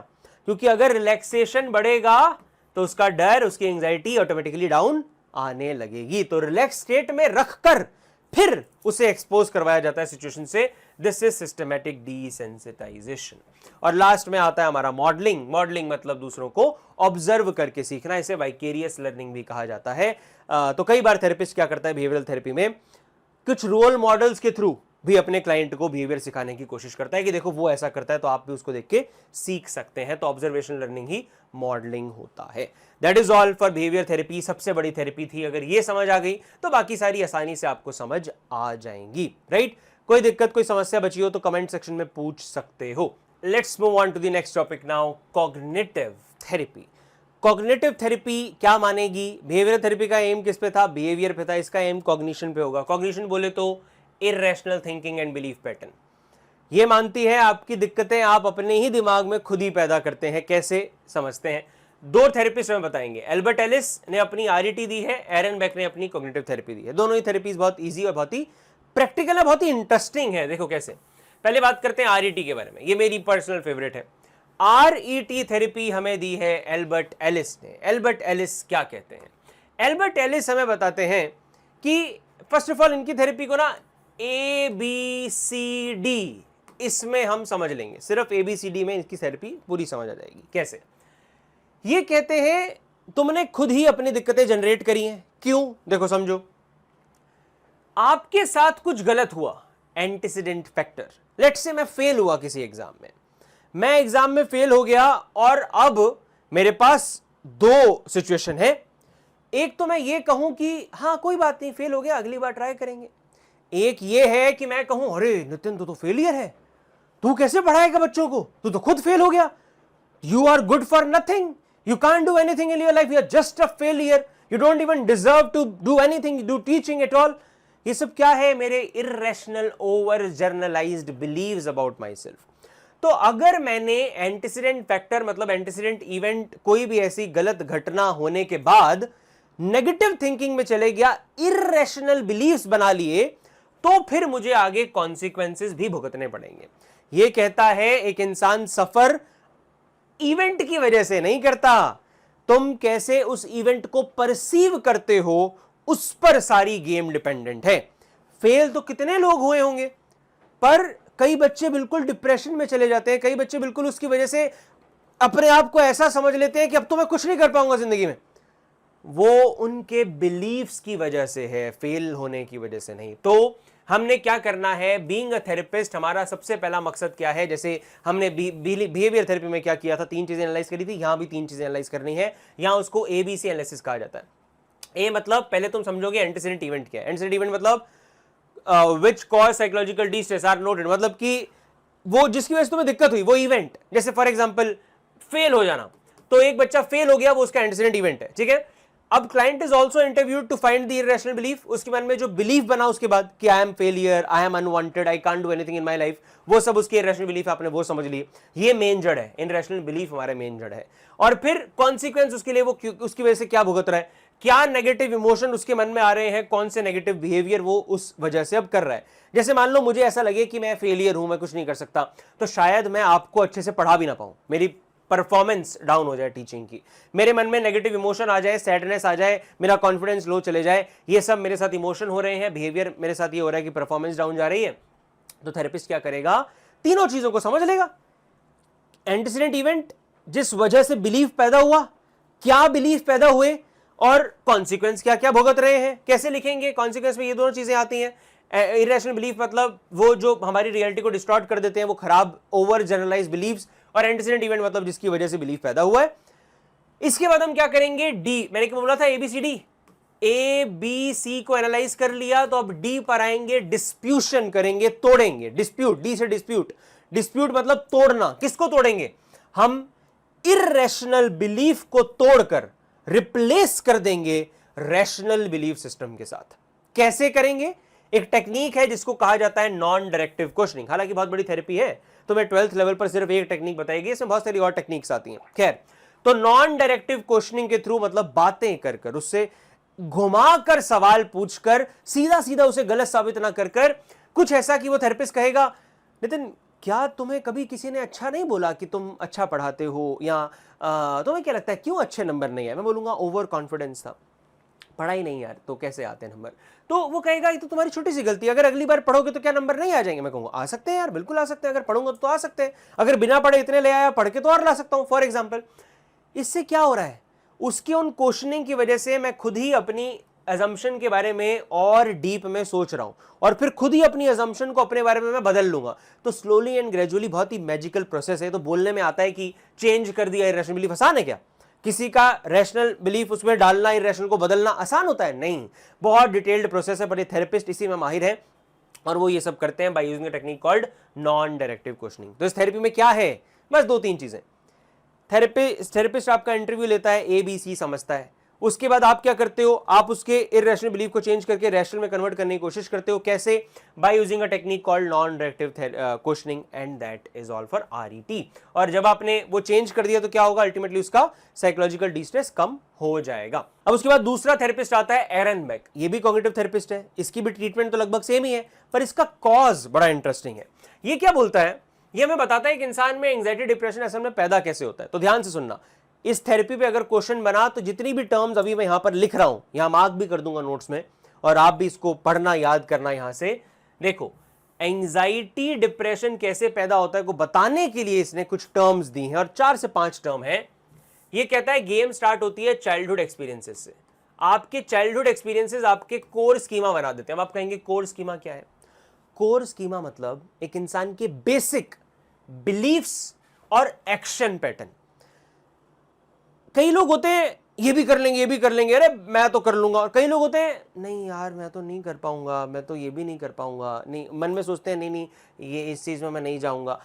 क्योंकि अगर रिलैक्सेशन बढ़ेगा तो उसका डर, उसकी एंजाइटी ऑटोमेटिकली डाउन आने लगेगी। तो रिलैक्स स्टेट में रखकर फिर उसे एक्सपोज करवाया जाता है सिचुएशन से। This is systematic desensitisation. और लास्ट में आता है हमारा मॉडलिंग। मॉडलिंग मतलब दूसरों को ऑब्जर्व करके सीखना। इसे वाइकेरियस लर्निंग भी कहा जाता है। तो कई बार थेरेपिस्ट क्या करता है बिहेवियरल थेरेपी में, कुछ रोल मॉडल्स के थ्रू भी अपने क्लाइंट को बिहेवियर सिखाने की कोशिश करता है कि देखो वो ऐसा करता है तो आप भी उसको देख के सीख सकते हैं। तो ऑब्जर्वेशन लर्निंग ही मॉडलिंग होता है। That is all for behaviour therapy. सबसे बड़ी थेरेपी थी। अगर ये समझ आ गई तो बाकी सारी आसानी से आपको समझ आ जाएंगी, राइट? कोई दिक्कत, कोई समस्या बची हो तो कमेंट सेक्शन में पूछ सकते हो। Let's move on to the next topic now, cognitive therapy. Cognitive therapy क्या मानेगी? बिहेवियर थेरेपी का एम किस पे था? बिहेवियर पे था। इसका एम कॉग्निशन पे होगा। कॉग्निशन बोले तो irrational thinking and belief pattern. ये मानती है आपकी दिक्कतें आप अपने ही दिमाग में खुद ही पैदा करते हैं। कैसे समझते हैं? दो थेरेपिस्ट हमें बताएंगे। एल्बर्ट एलिस ने अपनी आरईटी दी है, एरन बेक ने अपनी कॉग्निटिव थेरेपी दी है। दोनों ही थेरेपीज बहुत इजी और बहुत ही प्रैक्टिकल है, बहुत ही इंटरेस्टिंग है। देखो कैसे। पहले बात करते हैं आरईटी के बारे में। ये मेरी पर्सनल फेवरेट है। आरईटी थेरेपी हमें दी है एल्बर्ट एलिस ने। एल्बर्ट एलिस क्या कहते हैं? एल्बर्ट एलिस हमें बताते हैं कि फर्स्ट ऑफ ऑल इनकी थेरेपी को ना ABCD इसमें हम समझ लेंगे। सिर्फ ABCD में इसकी थेरेपी पूरी समझ आ जाएगी। कैसे? ये कहते हैं तुमने खुद ही अपनी दिक्कतें जनरेट करी हैं। क्यों? देखो समझो, आपके साथ कुछ गलत हुआ, एंटीसीडेंट फैक्टर। लेट्स से मैं फेल हुआ किसी एग्जाम में, मैं एग्जाम में फेल हो गया और अब मेरे पास दो सिचुएशन है। एक तो मैं ये कहूं कि हाँ कोई बात नहीं, फेल हो गया, अगली बार ट्राई करेंगे। एक ये है कि मैं कहूं अरे नितिन तू तो फेलियर है, तू कैसे पढ़ाएगा बच्चों को, तू तो खुद फेल हो गया, you are good for nothing, you can't do anything in your life, you are just a failure, you don't even deserve to do anything, do teaching at all. ये सब क्या है? मेरे irrational overgeneralised beliefs about myself. तो अगर मैंने antecedent factor मतलब antecedent event, कोई भी ऐसी गलत घटना होने के बाद नेगेटिव थिंकिंग में चले गया, इर्रेशनल बिलीव्स बना लिए, तो फिर मुझे आगे कॉन्सिक्वेंसेस भी भुगतने पड़ेंगे। यह कहता है एक इंसान सफर इवेंट की वजह से नहीं करता, तुम कैसे उस इवेंट को परसीव करते हो उस पर सारी गेम डिपेंडेंट है। फेल तो कितने लोग हुए होंगे, पर कई बच्चे बिल्कुल डिप्रेशन में चले जाते हैं, कई बच्चे बिल्कुल उसकी वजह से अपने आप को ऐसा समझ लेते हैं कि अब तो मैं कुछ नहीं कर पाऊंगा जिंदगी में। वो उनके बिलीव्स की वजह से है, फेल होने की वजह से नहीं। तो हमने क्या करना है, बीइंग अ थेरेपिस्ट हमारा सबसे पहला मकसद क्या है, जैसे हमने बिहेवियर थेरेपी में क्या किया था, 3 चीजें एनालाइज करी थी, यहां भी 3 चीजें एनालाइज करनी है। यहां उसको ABC एनालिसिस कहा जाता है। ए मतलब पहले तुम समझोगे एंटीसीडेंट इवेंट क्या है। एंटीसीडेंट इवेंट मतलब which cause psychological distress are noted, मतलब कि वो जिसकी वजह से तुम्हें दिक्कत हुई वो इवेंट, जैसे फॉर एग्जांपल फेल हो जाना, तो एक बच्चा फेल हो गया, वो उसका एंटीसीडेंट इवेंट है, ठीक है। अब client is also interviewed to find the irrational belief, उसके मन में जो बिलीफ बना उसके बाद कि I am failure, I am unwanted, I can't do anything in my life, वो सब उसके इररेशनल बिलीफ आपने वो समझ लिए, ये मेन जड़ है, इररेशनल बिलीफ हमारे मेन जड़ है। और फिर कॉन्सिक्वेंस उसके लिए, वो उसकी वजह से क्या भुगत रहा है, क्या नेगेटिव इमोशन उसके मन में आ रहे हैं, कौन से नेगेटिव बिहेवियर वो उस वजह से अब कर रहा है। जैसे मान लो मुझे ऐसा लगे कि मैं फेलियर हूं, मैं कुछ नहीं कर सकता, तो शायद मैं आपको अच्छे से पढ़ा भी ना पाऊं, मेरी परफॉर्मेंस डाउन हो जाए टीचिंग की, मेरे मन में नेगेटिव इमोशन आ जाए, सैडनेस आ जाए, मेरा कॉन्फिडेंस लो चले जाए, ये सब मेरे साथ इमोशन हो रहे हैं, बिहेवियर मेरे साथ ये हो रहा है कि परफॉर्मेंस डाउन जा रही है। तो थेरेपिस्ट क्या करेगा, तीनों चीजों को समझ लेगा। एंटीसीडेंट इवेंट, जिस वजह से बिलीफ पैदा हुआ, क्या बिलीफ पैदा हुए, और कॉन्सिक्वेंस क्या क्या भुगत रहे हैं, कैसे लिखेंगे। कॉन्सिक्वेंस में ये दोनों चीजें आती हैं। इरेशनल बिलीफ मतलब वो जो हमारी रियलिटी को डिस्टॉर्ट कर देते हैं, वो खराब ओवर जनरलाइज बिलीव्स, और एंटीसीडेंट इवेंट मतलब जिसकी वजह से बिलीफ पैदा हुआ है। इसके बाद हम क्या करेंगे, डी, मैंने क्या बोला था, ABCD, ABC को एनालाइज कर लिया, तो अब डी पर आएंगे, डिस्प्यूशन करेंगे, तोड़ेंगे, डिस्प्यूट, डी से डिस्प्यूट, डिस्प्यूट मतलब तोड़ना। किसको तोड़ेंगे, हम इररेशनल बिलीफ को तोड़कर रिप्लेस कर देंगे रैशनल बिलीफ सिस्टम के साथ। कैसे करेंगे, एक टेक्निक है जिसको कहा जाता है नॉन डायरेक्टिव क्वेश्चनिंग। हालांकि बहुत बड़ी थेरेपी है, तो मैं 12th लेवल पर सिर्फ एक टेक्निक बताएगी, इसमें बहुत सारी और टेक्निक्स आती हैं। खैर, तो नॉन डायरेक्टिव क्वेश्चनिंग के थ्रू मतलब बातें कर कर, उससे घुमाकर सवाल पूछकर, सीधा सीधा उसे गलत साबित ना कर कर, कुछ ऐसा कि वो थेरेपिस्ट कहेगा, नितिन क्या तुम्हें कभी किसी ने अच्छा नहीं बोला कि तुम अच्छा पढ़ाते हो, या तुम्हें क्या लगता है क्यों अच्छे नंबर नहीं आए। मैं बोलूंगा ओवर कॉन्फिडेंस था, पढ़ा ही नहीं यार, तो कैसे आते हैं नंबर। तो वो कहेगा ये तो तुम्हारी छोटी सी गलती है, अगर अगली बार पढ़ोगे तो क्या नंबर नहीं आ जाएंगे। मैं कहूंगा आ सकते हैं यार, बिल्कुल आ सकते हैं, अगर पढ़ूंगा तो आ सकते हैं, अगर बिना पढ़े इतने ले आया, पढ़ के तो और ला सकता हूं फॉर एग्जाम्पल। इससे क्या हो रहा है, उसकी उन क्वेश्चनिंग की वजह से मैं खुद ही अपनी अजम्पशन के बारे में और डीप में सोच रहा हूं, और फिर खुद ही अपनी अजम्पशन को अपने बारे में मैं बदल लूंगा। तो स्लोली एंड ग्रेजुअली, बहुत ही मैजिकल प्रोसेस है। तो बोलने में आता है कि चेंज कर दिया इरेशनल बिलीफ, आसान है क्या, किसी का रैशनल बिलीफ उसमें डालना, इरेशनल को बदलना आसान होता है, नहीं, बहुत डिटेल्ड प्रोसेस है। पर ये थेरेपिस्ट इसी में माहिर है, और वो ये सब करते हैं by using a technique called non directive questioning. तो इस थेरेपी में क्या है, बस 2-3 चीजें। थेरेपिस्ट आपका इंटरव्यू लेता है, ABC समझता है, उसके बाद आप क्या करते हो, आप उसके इररेशनल बिलीफ को चेंज करके रैशनल में कन्वर्ट करने की कोशिश करते हो। कैसे, by using a technique called non directive questioning, and that is all for RET। और जब आपने वो चेंज कर दिया तो क्या होगा, अल्टीमेटली उसका साइकोलॉजिकल डिस्ट्रेस कम हो जाएगा। अब उसके बाद दूसरा थेरेपिस्ट आता है एरन बेक, ये भी कॉग्निटिव थेरेपिस्ट है, इसकी भी ट्रीटमेंट तो लगभग सेम ही है, पर इसका कॉज बड़ा इंटरेस्टिंग है। ये क्या बोलता है, ये हमें बताता है कि इंसान में एंग्जाइटी डिप्रेशन असल में पैदा कैसे होता है। तो ध्यान से सुनना, इस थेरेपी पे अगर क्वेश्चन बना तो जितनी भी टर्म्स अभी मैं यहां पर लिख रहा हूं, यहां मार्क भी कर दूंगा नोट्स में, और आप भी इसको पढ़ना, याद करना। यहां से देखो, एंग्जाइटी डिप्रेशन कैसे पैदा होता है को बताने के लिए इसने कुछ टर्म्स दी हैं, और 4 से 5 टर्म है। ये कहता है गेम स्टार्ट होती है चाइल्डहुड एक्सपीरियंसेस से। आपके चाइल्डहुड एक्सपीरियंसेस आपके कोर स्कीमा बना देते हैं। अब आप कहेंगे कोर स्कीमा क्या है, कोर स्कीमा मतलब एक इंसान के बेसिक बिलीफ्स और एक्शन पैटर्न। कई लोग होते हैं ये भी कर लेंगे, ये भी कर लेंगे, अरे मैं तो कर लूंगा, और कई लोग होते हैं नहीं यार मैं तो नहीं कर पाऊंगा, मैं तो ये भी नहीं कर पाऊंगा, नहीं, मन में सोचते हैं नहीं नहीं ये इस चीज में मैं नहीं जाऊंगा।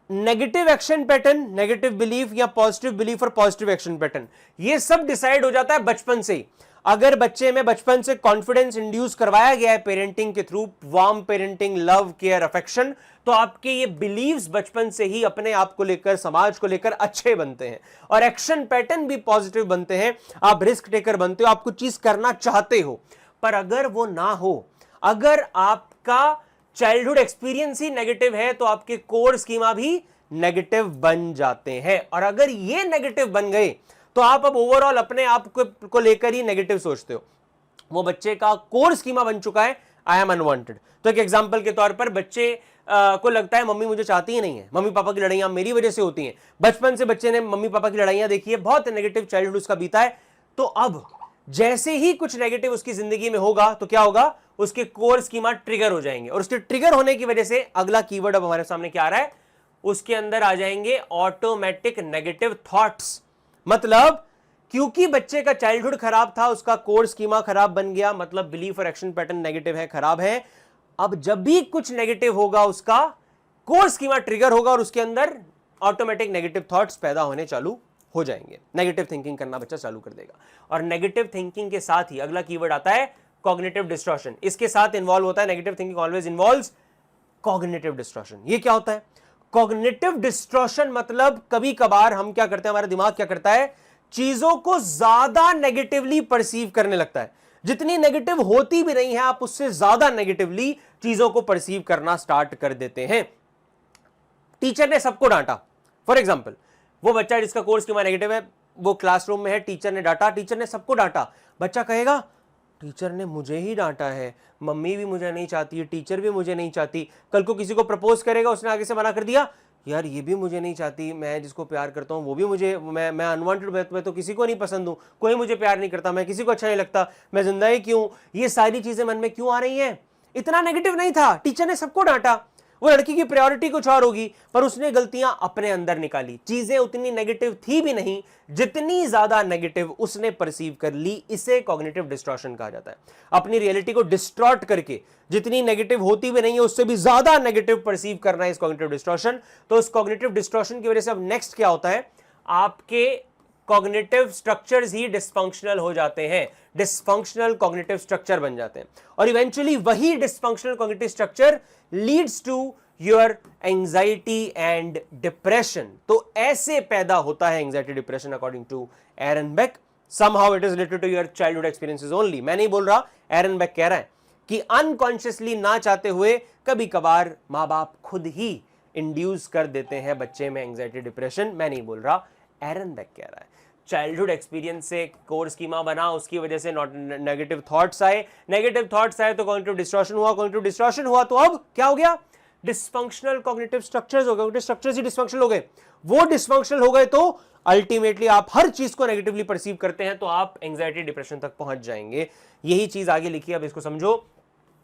Negative action pattern, negative belief, या पॉजिटिव बिलीफ और पॉजिटिव एक्शन पैटर्न, ये सब डिसाइड हो जाता है बचपन से ही। अगर बच्चे में बचपन से कॉन्फिडेंस इंड्यूस करवाया गया है पेरेंटिंग के through, warm parenting, love, care, affection, तो आपके ये बिलीव्स बचपन से ही अपने आप को लेकर, समाज को लेकर अच्छे बनते हैं, और एक्शन पैटर्न भी पॉजिटिव बनते हैं। आप रिस्क टेकर बनते हो, आप कुछ चीज करना चाहते हो। पर अगर वो ना हो, अगर आपका चाइल्डहुड एक्सपीरियंस ही नेगेटिव है, तो आपके कोर स्कीमा भी नेगेटिव बन जाते हैं। और अगर ये नेगेटिव बन गए तो आप अब ओवरऑल अपने आप को लेकर ही नेगेटिव सोचते हो। वो बच्चे का कोर स्कीमा बन चुका है, आई एम अनवांटेड। तो एक एग्जांपल के तौर पर बच्चे को लगता है मम्मी मुझे चाहती ही नहीं है, मम्मी पापा की लड़ाइयां मेरी वजह से होती हैं। बचपन से बच्चे ने मम्मी पापा की लड़ाइयां देखी है, बहुत नेगेटिव चाइल्डहुड उसका बीता है। तो अब जैसे ही कुछ नेगेटिव उसकी जिंदगी में होगा तो क्या होगा, उसके कोर स्कीमा ट्रिगर हो जाएंगे, और उसके ट्रिगर होने की वजह से अगला कीवर्ड अब हमारे सामने क्या आ रहा है, उसके अंदर आ जाएंगे ऑटोमेटिक नेगेटिव थॉट्स। मतलब क्योंकि बच्चे का चाइल्डहुड खराब था, उसका कोर स्कीमा खराब बन गया, मतलब बिलीफ और एक्शन पैटर्न नेगेटिव है, खराब है। अब जब भी कुछ नेगेटिव होगा उसका कोर स्कीमा ट्रिगर होगा और उसके अंदर ऑटोमेटिक नेगेटिव थॉट्स पैदा होने चालू हो जाएंगे, नेगेटिव थिंकिंग करना बच्चा चालू कर देगा। और नेगेटिव थिंकिंग के साथ ही अगला कीवर्ड आता है कॉग्निटिव डिस्टॉर्शन। इसके साथ इन्वॉल्व होता है, negative thinking always involves cognitive distortion. ये क्या होता है कॉग्निटिव डिस्टॉर्शन? मतलब कभी कभार हम क्या करते हैं, हमारा दिमाग क्या करता है, चीजों को ज्यादा नेगेटिवली परसीव करने लगता है। जितनी नेगेटिव होती भी नहीं है, आप उससे ज्यादा नेगेटिवली चीजों को परसीव करना स्टार्ट कर देते हैं। टीचर ने सबको डांटा, फॉर एग्जाम्पल वो बच्चा जिसका कोर्स स्कीमा नेगेटिव है, वो क्लासरूम में है, टीचर ने डांटा, टीचर ने सबको डांटा, बच्चा कहेगा टीचर ने मुझे ही डांटा है, मम्मी भी मुझे नहीं चाहती, टीचर भी मुझे नहीं चाहती। कल को किसी को प्रपोज करेगा, उसने आगे से मना कर दिया, यार ये भी मुझे नहीं चाहती, मैं जिसको प्यार करता हूँ वो भी मुझे, मैं अनवांटेड, मैं तो किसी को नहीं पसंद हूँ, कोई मुझे प्यार नहीं करता, मैं किसी को अच्छा नहीं लगता, मैं जिंदा ही क्यों? ये सारी चीजें मन में क्यों आ रही हैं? इतना नेगेटिव नहीं था, टीचर ने सबको डांटा, वो लड़की की प्रायोरिटी कुछ और होगी, पर उसने गलतियां अपने अंदर निकाली, चीजें उतनी नेगेटिव थी भी नहीं जितनी ज्यादा नेगेटिव उसने परसीव कर ली। इसे कॉग्निटिव डिस्टॉर्शन कहा जाता है। अपनी रियलिटी को डिस्टॉर्ट करके जितनी नेगेटिव होती भी नहीं है उससे भी ज्यादा नेगेटिव परसीव करना है इस कॉग्निटिव डिस्टॉर्शन। तो इस कॉग्निटिव डिस्टॉर्शन की वजह से अब नेक्स्ट क्या होता है, आपके कॉग्निटिव स्ट्रक्चर्स ही डिस्फंक्शनल हो जाते हैं, डिस्फंक्शनल कॉग्निटिव स्ट्रक्चर बन जाते हैं, और इवेंचुअली वही dysfunctional cognitive structure leads to your anxiety and depression. तो ऐसे पैदा होता है anxiety depression according to Aaron Beck. Somehow it is related to your childhood experiences only. मैं नहीं बोल रहा, एरन बेक कह रहा है कि अनकॉन्शियसली ना चाहते हुए कभी कभार माँ बाप खुद ही इंड्यूस कर देते हैं बच्चे में एंजाइटी डिप्रेशन। मैं नहीं बोल रहा, एरन बेक कह रहा है। चाइल्डहुड एक्सपीरियंस से कोर स्कीमा बना, उसकी वजह से नेगेटिव थॉट्स आए, नेगेटिव थॉट्स आए तो कॉग्निटिव डिस्टॉर्शन हुआ, कॉग्निटिव डिस्टॉर्शन हुआ तो अब क्या हो गया, डिस्फंक्शनल कॉग्निटिव स्ट्रक्चर्स हो गए, कॉग्निटिव स्ट्रक्चर्स ही डिस्फंक्शनल हो गए। वो डिस्फंक्शनल हो गए तो अल्टीमेटली आप हर चीज को नेगेटिवली परसीव करते हैं, तो आप एंजाइटी डिप्रेशन तक पहुंच जाएंगे। यही चीज आगे लिखी, अब इसको समझो।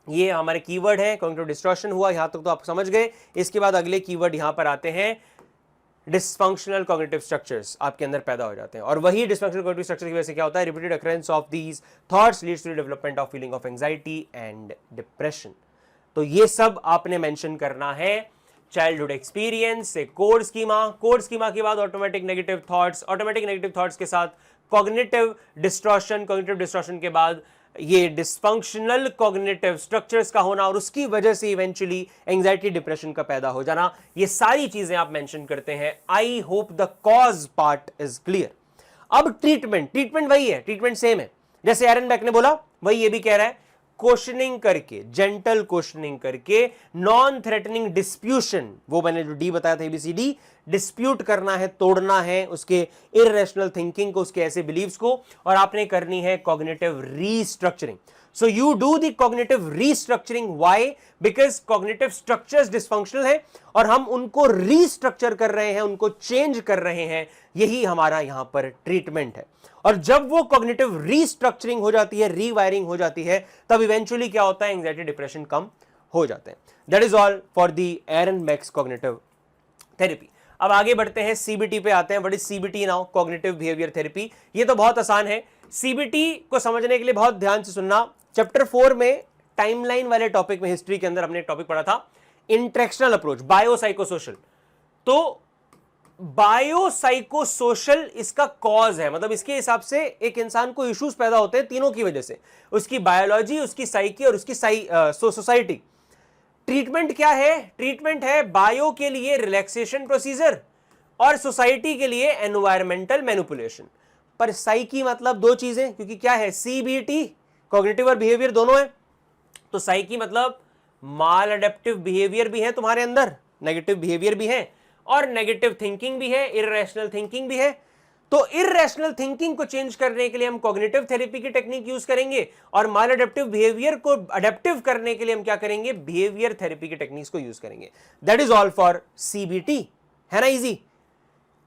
ये हमारे कीवर्ड है, कॉग्निटिव डिस्टॉर्शन हुआ, यहां तक तो आप समझ गए। इसके बाद अगले कीवर्ड यहां पर आते हैं, डिस्फंक्शनल कॉग्निटिव स्ट्रक्चर्स आपके अंदर पैदा हो जाते हैं, और वही डिस्फंक्शनल कॉग्निटिव स्ट्रक्चर की वजह से क्या होता है, repeated occurrence of these thoughts leads to development of feeling of anxiety and depression. तो ये सब आपने मेंशन करना है। चाइल्डहुड एक्सपीरियंस से कोर स्कीमा, कोर स्कीमा के बाद automatic negative thoughts, automatic negative thoughts के साथ कॉग्निटिव डिस्टॉर्शन, कॉग्निटिव डिस्टॉर्शन के बाद ये डिस्फंक्शनल कॉग्निटिव स्ट्रक्चर्स का होना, और उसकी वजह से इवेंचुअली एंजाइटी डिप्रेशन का पैदा हो जाना। ये सारी चीजें आप मेंशन करते हैं। I hope the cause part is clear. अब ट्रीटमेंट वही है, ट्रीटमेंट सेम है, जैसे एरन बेक ने बोला वही ये भी कह रहा है। क्वेश्चनिंग करके, जेंटल क्वेश्चनिंग करके, नॉन थ्रेटनिंग डिस्प्यूशन, वो मैंने जो डी बताया था एबीसीडी, डिस्प्यूट करना है, तोड़ना है उसके इररेशनल थिंकिंग को, उसके ऐसे बिलीव्स को, और आपने करनी है cognitive restructuring. So you do the cognitive restructuring. Why? Because cognitive structures dysfunctional है और हम उनको रीस्ट्रक्चर कर रहे हैं, उनको चेंज कर रहे हैं। यही हमारा यहां पर ट्रीटमेंट है। और जब वो कॉग्निटिव रीस्ट्रक्चरिंग हो जाती है, रीवायरिंग हो जाती है, तब इवेंचुअली क्या होता है, एंजाइटी डिप्रेशन कम हो जाते हैं। That is all for the Aaron Beck's cognitive therapy. अब आगे बढ़ते हैं, सीबीटी पे आते हैं। What is CBT now? Cognitive behaviour therapy. ये तो बहुत आसान है। सीबीटी को समझने के लिए बहुत ध्यान से सुनना। चैप्टर 4 में टाइमलाइन वाले टॉपिक में, हिस्ट्री के अंदर हमने एक टॉपिक पढ़ा था, इंटरेक्शनल अप्रोच, बायोसाइकोसोशल। तो बायोसाइकोसोशल इसका कॉज है, मतलब इसके हिसाब से एक इंसान को इश्यूज पैदा होते हैं तीनों की वजह से, उसकी बायोलॉजी, उसकी साइकी और उसकी सोसाइटी। ट्रीटमेंट क्या है? ट्रीटमेंट है बायो के लिए रिलैक्सेशन प्रोसीजर और सोसाइटी के लिए एनवायरमेंटल मैनिपुलेशन। पर साइकी मतलब दो चीजें, क्योंकि क्या है, सीबीटी कॉग्निटिव और बिहेवियर दोनों है। तो साइकी मतलब माल अडेप्टिव बिहेवियर भी है तुम्हारे अंदर, नेगेटिव बिहेवियर भी है, और नेगेटिव थिंकिंग भी है, इररेशनल थिंकिंग भी है। तो इररेशनल थिंकिंग को चेंज करने के लिए हम कॉग्निटिव थेरेपी की टेक्निक यूज करेंगे, और माल अडेप्टिव बिहेवियर को अडेप्टिव करने के लिए हम क्या करेंगे, बिहेवियर थेरेपी की टेक्निक्स को यूज करेंगे। That is all for CBT, है ना इजी।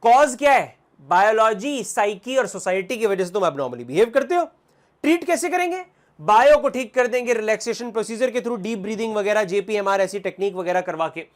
कॉज क्या है? बायोलॉजी, साइकी और सोसाइटी की वजह से तुम एबनॉर्मली बिहेव करते हो। ट्रीट कैसे करेंगे? बायो को ठीक कर देंगे रिलैक्सेशन प्रोसीजर के थ्रू, डीप ब्रीदिंग वगैरह, जेपीएमआर ऐसी टेक्निक वगैरह करवा के।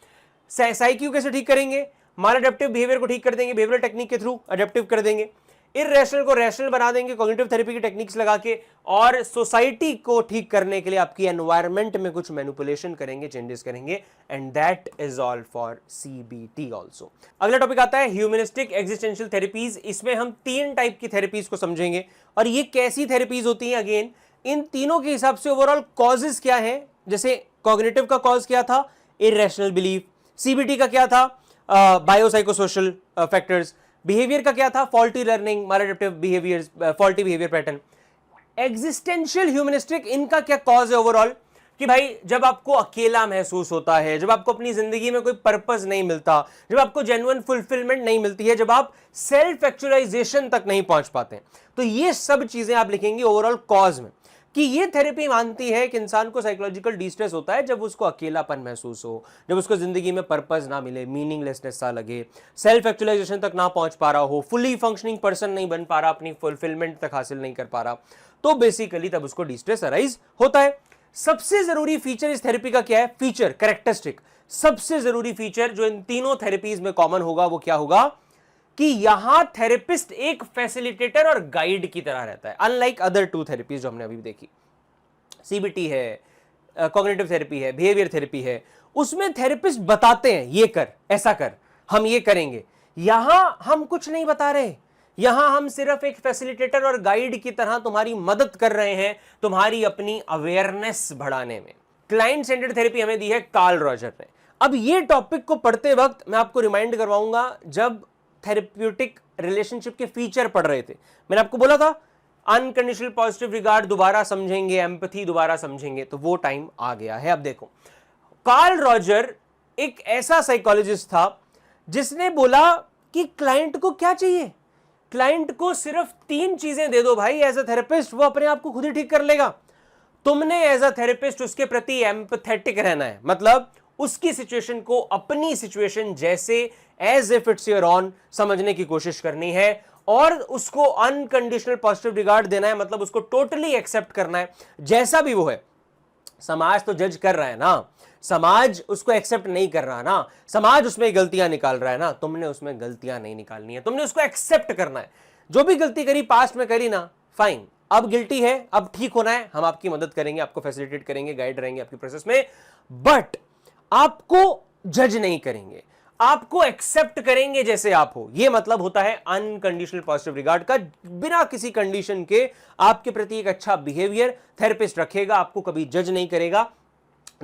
साइक्यू कैसे ठीक करेंगे? माल अडेप्टिव बिहेवियर को ठीक कर देंगे, बिहेवियरल टेक्निक के थ्रू अडेप्टिव कर देंगे। इररेशनल को रैशनल बना देंगे कॉग्निटिव थेरेपी की टेक्निक्स लगा के। और सोसाइटी को ठीक करने के लिए आपकी एनवायरनमेंट में कुछ मैनिपुलेशन करेंगे, चेंजेस करेंगे, and that is all for CBT also. अगला टॉपिक आता है ह्यूमनिस्टिक एग्जिस्टेंशियल थेरेपीज। इसमें हम 3 टाइप की थेरेपीज को समझेंगे और ये कैसी थेरेपीज होती हैं। अगेन इन तीनों के हिसाब से ओवरऑल कॉजेज क्या है, जैसे कॉग्निटिव का कॉज क्या था? Irrational belief. सीबीटी का क्या था? Biopsychosocial factors. बिहेवियर का क्या था? Faulty learning, maladaptive behaviour, faulty behaviour pattern. Existential humanistic, इनका क्या कॉज है ओवरऑल? कि भाई जब आपको अकेला महसूस होता है, जब आपको अपनी जिंदगी में कोई पर्पस नहीं मिलता, जब आपको जेन्युइन फुलफिलमेंट नहीं मिलती है, जब आप सेल्फ एक्चुअलाइजेशन तक नहीं पहुंच पाते, तो ये सब चीजें आप लिखेंगे ओवरऑल कॉज में। कि ये थेरेपी मानती है कि इंसान को साइकोलॉजिकल डिस्ट्रेस होता है जब उसको अकेलापन महसूस हो, जब उसको जिंदगी में पर्पस ना मिले, मीनिंगलेसनेस सा लगे, सेल्फ एक्चुअलाइजेशन तक ना पहुंच पा रहा हो, फुली फंक्शनिंग पर्सन नहीं बन पा रहा, अपनी फुलफिलमेंट तक हासिल नहीं कर पा रहा, तो बेसिकली तब उसको डिस्ट्रेस अराइज होता है। सबसे जरूरी फीचर इस थेरेपी का क्या है? फीचर, कैरेक्टरिस्टिक, सबसे जरूरी फीचर जो इन तीनों थेरेपीज में कॉमन होगा वो क्या होगा? कि यहां थेरेपिस्ट एक फैसिलिटेटर और गाइड की तरह रहता है, अनलाइक अदर 2 थेरेपीज जो हमने अभी देखी। सीबीटी है, कॉग्निटिव थेरेपी है, बिहेवियर थेरेपी है, उसमें थेरेपिस्ट बताते हैं ये कर, ऐसा कर, हम ये करेंगे। यहां हम कुछ नहीं बता रहे, यहां हम सिर्फ एक फैसिलिटेटर और गाइड की तरह तुम्हारी मदद कर रहे हैं, तुम्हारी अपनी अवेयरनेस बढ़ाने में। क्लाइंट सेंटर्ड थेरेपी हमें दी है कार्ल रॉजर ने। अब ये टॉपिक को पढ़ते वक्त मैं आपको रिमाइंड करवाऊंगा, जब थेरेप्यूटिक रिलेशनशिप के फीचर पढ़ रहे थे, मैंने आपको बोला था अनकंडीशनल पॉजिटिव रिगार्ड दोबारा समझेंगे, एम्पैथी दोबारा समझेंगे, तो वो टाइम आ गया है। अब देखो, कार्ल रॉजर एक ऐसा साइकोलॉजिस्ट था जिसने बोला कि क्लाइंट को क्या चाहिए? क्लाइंट को सिर्फ 3 चीजें दे दो भाई एज अ थेरेपिस्ट, वो अपने आप को खुद ही ठीक कर लेगा। तुमने एज अ थेरेपिस्ट उसके प्रति एम्पैथेटिक रहना है, मतलब उसकी सिचुएशन को अपनी सिचुएशन जैसे as if it's your own समझने की कोशिश करनी है, और उसको अनकंडीशनल पॉजिटिव रिगार्ड देना है, मतलब उसको टोटली एक्सेप्ट करना है जैसा भी वो है। समाज तो जज कर रहा है ना, समाज उसको एक्सेप्ट नहीं कर रहा ना, समाज उसमें गलतियां निकाल रहा है ना, तुमने उसमें गलतियां नहीं निकालनी है, तुमने उसको एक्सेप्ट करना है। जो भी गलती करी पास्ट में करी ना, फाइन, अब गिल्टी है, अब ठीक होना है, हम आपकी मदद करेंगे, आपको फैसिलिटेट करेंगे, गाइड रहेंगे आपकी प्रोसेस में, बट आपको जज नहीं करेंगे, आपको एक्सेप्ट करेंगे जैसे आप हो। यह मतलब होता है अनकंडीशनल पॉजिटिव रिगार्ड का। बिना किसी कंडीशन के आपके प्रति एक अच्छा बिहेवियर थेरेपिस्ट रखेगा, आपको कभी जज नहीं करेगा।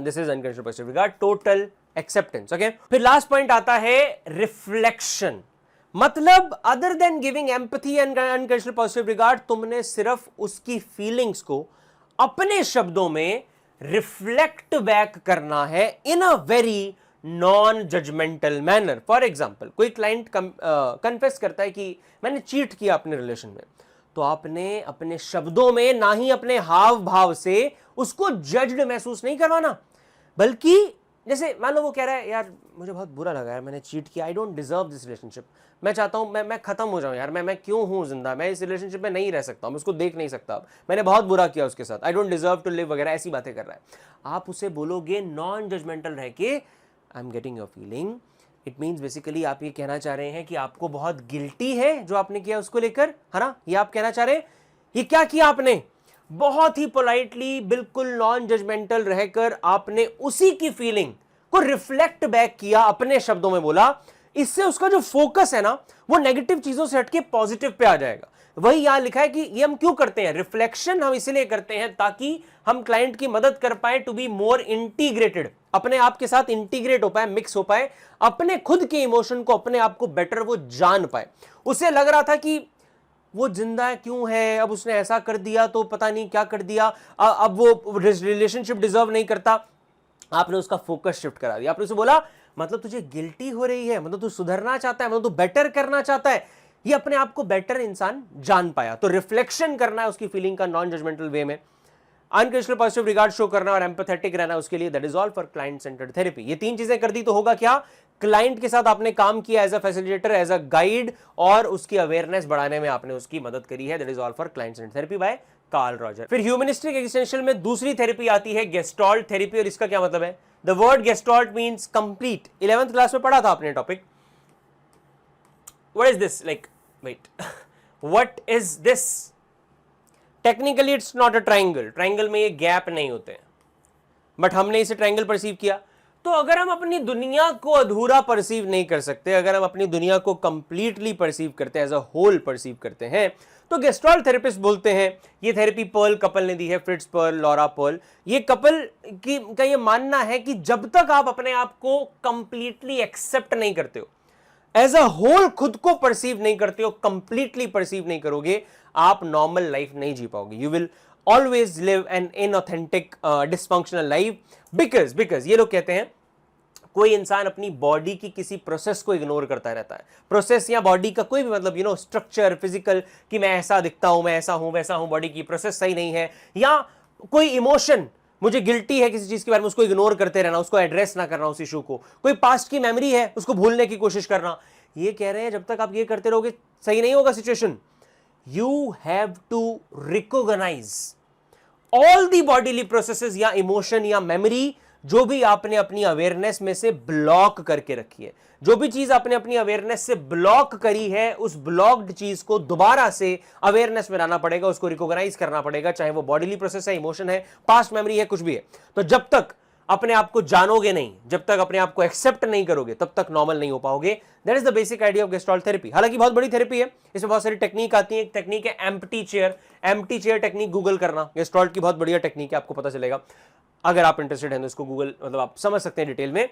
This is unconditional positive regard, total acceptance. Okay, फिर लास्ट पॉइंट आता है रिफ्लेक्शन। मतलब other than giving empathy and unconditional positive regard, तुमने सिर्फ उसकी फीलिंग्स को अपने शब्दों में रिफ्लेक्ट बैक करना है in a very non judgemental manner. For example, कोई क्लाइंट कन्फेस करता है कि मैंने चीट किया अपने रिलेशन में, तो आपने अपने शब्दों में, ना ही अपने हाव भाव से उसको जज्ड महसूस नहीं करवाना, बल्कि जैसे मान लो वो कह रहा है यार मुझे बहुत बुरा लगा यार, मैंने चीट किया, आई डोंट डिजर्व दिस रिलेशनशिप, मैं चाहता हूं मैं खत्म हो जाऊं यार, मैं क्यों हूं जिंदा, मैं इस रिलेशनशिप में नहीं रह सकता, मैं उसको देख नहीं सकता, मैंने बहुत बुरा किया उसके साथ, I don't deserve to live वगैरह, ऐसी बातें कर रहा है। आप उसे बोलोगे नॉन जजमेंटल रह के, I am getting your feeling, it means basically आप ये कहना चाह रहे हैं कि आपको बहुत गिल्टी है जो आपने किया उसको लेकर, है ना, ये आप कहना चाह रहे हैं। ये क्या किया आपने? बहुत ही पोलाइटली, बिल्कुल नॉन जजमेंटल रहकर आपने उसी की फीलिंग को रिफ्लेक्ट बैक किया, अपने शब्दों में बोला। इससे उसका जो फोकस है ना, वो नेगेटिव चीजों से हटके पॉजिटिव पे आ जाएगा। वही यहां लिखा है कि ये हम क्यों करते हैं, रिफ्लेक्शन हम इसलिए करते हैं ताकि हम क्लाइंट की मदद कर पाए टू बी मोर इंटीग्रेटेड, अपने आप के साथ इंटीग्रेट हो पाए, मिक्स हो पाए, अपने खुद के इमोशन को, अपने आप को बेटर वो जान पाए। उसे लग रहा था कि वो जिंदा क्यों है, अब उसने ऐसा कर दिया तो पता नहीं क्या कर दिया, अब वो रिलेशनशिप डिजर्व नहीं करता। आपने उसका फोकस शिफ्ट करा दिया, आपने उसे बोला मतलब तुझे गिल्टी हो रही है, मतलब तू सुधरना चाहता है, मतलब तू बेटर करना चाहता है, ये अपने आप को बेटर इंसान जान पाया। तो रिफ्लेक्शन करना है उसकी फीलिंग का नॉन जजमेंटल वे में, अनकंडीशनल पॉजिटिव रिगार्ड शो करना और एम्पैथेटिक रहना उसके लिए, that is all for client centred therapy. ये 3 चीजें कर दी तो होगा क्या? क्लाइंट के साथ आपने काम किया as a facilitator, as a guide, और उसकी अवेयरनेस बढ़ाने में आपने उसकी मदद करी है। That is all for client centred therapy by Carl Roger. फिर ह्यूमनिस्टिक एक्जिस्टेंशियल में दूसरी थेरेपी आती है गेस्टाल्ट थेरेपी, और इसका क्या मतलब है? The word gestalt means complete. 11th class में पढ़ा था आपने topic. What is this? Like wait, what is this? Technically it's not a triangle, triangle में ये गैप नहीं होते, बट हमने इसे ट्राइंगल परसीव किया। तो अगर हम अपनी दुनिया को अधूरा परसीव नहीं कर सकते, अगर हम अपनी दुनिया को कंप्लीटली परसीव करते हैं, एज अ होल परसीव करते हैं, तो गेस्टाल्ट थेरेपिस्ट बोलते हैं, ये थेरेपी पर्ल कपल ने दी है, फ्रिट्ज पर्ल, लॉरा पर्ल। ये कपल की का ये मानना है कि जब तक आप अपने आप को कंप्लीटली एक्सेप्ट नहीं करते हो, एज अ होल खुद को परसीव नहीं करते हो, कंप्लीटली परसीव नहीं करोगे, आप नॉर्मल लाइफ नहीं जी पाओगे। You will always live an inauthentic dysfunctional life, because ये लोग कहते हैं कोई इंसान अपनी बॉडी की किसी प्रोसेस को इग्नोर करता रहता है। प्रोसेस या बॉडी का कोई भी मतलब स्ट्रक्चर, फिजिकल, कि मैं ऐसा दिखता हूं, मैं ऐसा हूं, वैसा हूं, बॉडी की प्रोसेस सही नहीं है, या कोई इमोशन, मुझे गिल्टी है किसी चीज के बारे में, उसको इग्नोर करते रहना, उसको एड्रेस ना करना उस इशू को, कोई पास्ट की मेमोरी है उसको भूलने की कोशिश करना। ये कह रहे हैं जब तक आप ये करते रहोगे सही नहीं होगा situation. You have to recognise all the bodily processes या इमोशन या मेमोरी जो भी आपने अपनी अवेयरनेस में से ब्लॉक करके रखी है। जो भी चीज आपने अपनी अवेयरनेस से ब्लॉक करी है, उस ब्लॉक्ड चीज को दोबारा से अवेयरनेस में लाना पड़ेगा, उसको रिकॉग्नाइज करना पड़ेगा, चाहे वो बॉडीली प्रोसेस है, इमोशन है, पास्ट मेमोरी है, कुछ भी है। तो जब तक अपने आप को जानोगे नहीं, जब तक अपने आप को एक्सेप्ट नहीं करोगे, तब तक नॉर्मल नहीं हो पाओगे। That is the basic idea of gestalt therapy. हालांकि बहुत बड़ी थेरेपी है, इसमें बहुत सारी टेक्निक आती है। एक टेक्निक है empty chair. Empty chair technique Google करना, गेस्टाल्ट की बहुत बढ़िया टेक्निक है, आपको पता चलेगा। अगर आप इंटरेस्टेड हैं तो इसको गूगल मतलब आप समझ सकते हैं डिटेल में।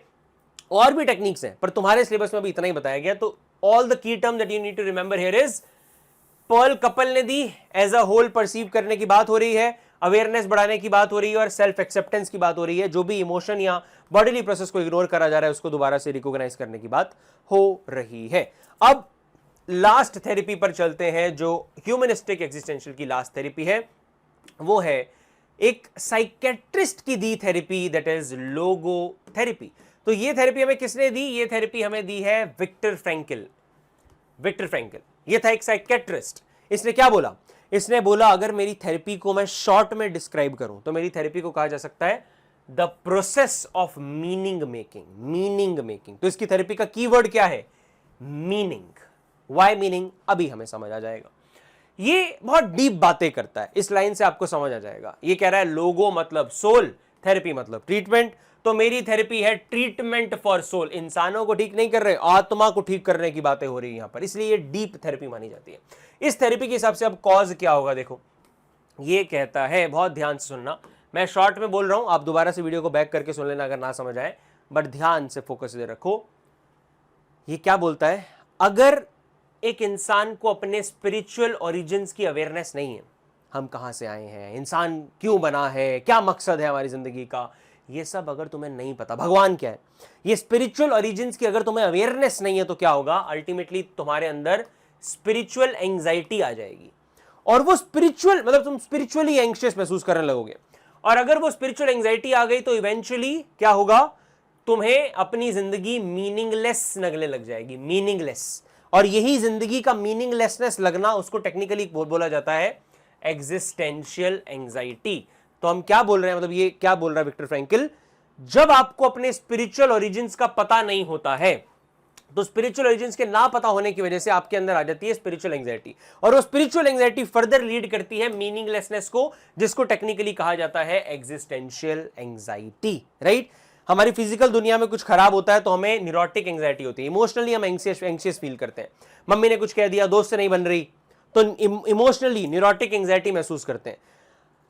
और भी टेक्निक्स हैं, पर तुम्हारे सिलेबस में भी इतना ही बताया गया। तो all the key term that you need to remember here is Perls couple ने दी, एज अ होल परसीव करने की बात हो रही है, अवेयरनेस बढ़ाने की बात हो रही है, और सेल्फ एक्सेप्टेंस की बात हो रही है। जो भी इमोशन या बॉडीली प्रोसेस को इग्नोर करा जा रहा है, उसको दोबारा से रिकॉग्नाइज करने की बात हो रही है। अब लास्ट थेरेपी पर चलते हैं, जो ह्यूमनिस्टिक एक्जिस्टेंशियल की लास्ट थेरेपी है। वो है एक साइकेट्रिस्ट की दी थेरेपी, दैट इज लोगो थेरेपी। तो ये थेरेपी हमें किसने दी? ये थेरेपी हमें दी है विक्टर फ्रैंकल। विक्टर फ्रैंकल ये था एक साइकेट्रिस्ट। इसने क्या बोला? इसने बोला अगर मेरी थेरेपी को मैं शॉर्ट में डिस्क्राइब करूं तो मेरी थेरेपी को कहा जा सकता है the process of meaning making. Meaning making. तो इसकी थेरेपी का कीवर्ड क्या है? मीनिंग। Why meaning? अभी हमें समझ आ जाएगा। ये बहुत डीप बातें करता है, इस लाइन से आपको समझ आ जाएगा। ये कह रहा है लोगो मतलब सोल, थेरेपी मतलब ट्रीटमेंट। तो मेरी थेरेपी है ट्रीटमेंट फॉर सोल। इंसानों को ठीक नहीं कर रहे, आत्मा को ठीक करने की बातें हो रही है यहां पर, इसलिए ये डीप थेरेपी मानी जाती है। इस थेरेपी के हिसाब से अब कॉज क्या होगा? देखो, ये कहता है, बहुत ध्यान से सुनना, मैं शॉर्ट में बोल रहा हूं, आप दोबारा से वीडियो को बैक करके सुन लेना अगर ना समझ आए, बट ध्यान से फोकस दे रखो। ये क्या बोलता है? अगर एक इंसान को अपने स्पिरिचुअल ओरिजिन्स की अवेयरनेस नहीं है, हम कहां से आए हैं, इंसान क्यों बना है, क्या मकसद है हमारी जिंदगी का, ये सब अगर तुम्हें नहीं पता, भगवान क्या है, ये स्पिरिचुअल ओरिजिन्स की अगर तुम्हें अवेयरनेस नहीं है, तो क्या होगा? अल्टीमेटली तुम्हारे अंदर स्पिरिचुअल एंग्जाइटी आ जाएगी, और वो स्पिरिचुअल मतलब तुम स्पिरिचुअली एंग्शियस महसूस करने लगोगे। और अगर वो स्पिरिचुअल एंग्जाइटी आ गई तो इवेंचुअली क्या होगा? तुम्हें अपनी जिंदगी मीनिंगलेस लगने लग जाएगी, मीनिंगलेस। और यही जिंदगी का मीनिंगलेसनेस लगना, उसको टेक्निकली बोला जाता है एग्जिस्टेंशियल एंग्जाइटी। तो हम क्या बोल रहे हैं, मतलब ये क्या बोल रहा है विक्टर फ्रैंकल? जब आपको अपने स्पिरिचुअल ओरिजिन्स का पता नहीं होता है, तो स्पिरिचुअल ओरिजिन्स के ना पता होने की वजह से आपके अंदर आ जाती है स्पिरिचुअल एंग्जाइटी, और वो स्पिरिचुअल एंग्जाइटी फर्दर लीड करती है मीनिंगलेसनेस को, जिसको टेक्निकली कहा जाता है एग्जिस्टेंशियल एंग्जाइटी। राइट? हमारी फिजिकल दुनिया में कुछ खराब होता है तो हमें न्यूरोटिक एंग्जाइटी होती है, इमोशनली हम एंग्शियस फील करते हैं। मम्मी ने कुछ कह दिया, दोस्त से नहीं बन रही, तो इमोशनली न्यूरोटिक एंग्जाइटी महसूस करते हैं।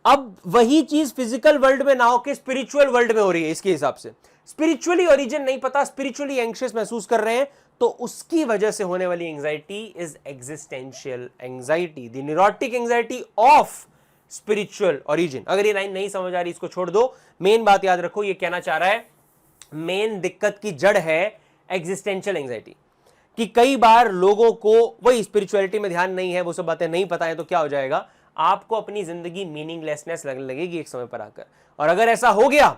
अब वही चीज फिजिकल वर्ल्ड में ना होकर स्पिरिचुअल वर्ल्ड में हो रही है। इसके हिसाब से स्पिरिचुअली ओरिजिन नहीं पता, स्पिरिचुअली एंग्शियस महसूस कर रहे हैं, तो उसकी वजह से होने वाली anxiety is existential anxiety, the neurotic anxiety of spiritual origin. अगर ये लाइन नहीं समझ आ रही, इसको छोड़ दो। मेन बात याद रखो, ये कहना चाह रहा है मेन दिक्कत की जड़ है एग्जिस्टेंशियल एंग्जाइटी, कि कई बार लोगों को वही स्पिरिचुअलिटी में ध्यान नहीं है, वो सब बातें नहीं पता है, तो क्या हो जाएगा? आपको अपनी जिंदगी मीनिंगलेसनेस लगने लगेगी एक समय पर आकर। और अगर ऐसा हो गया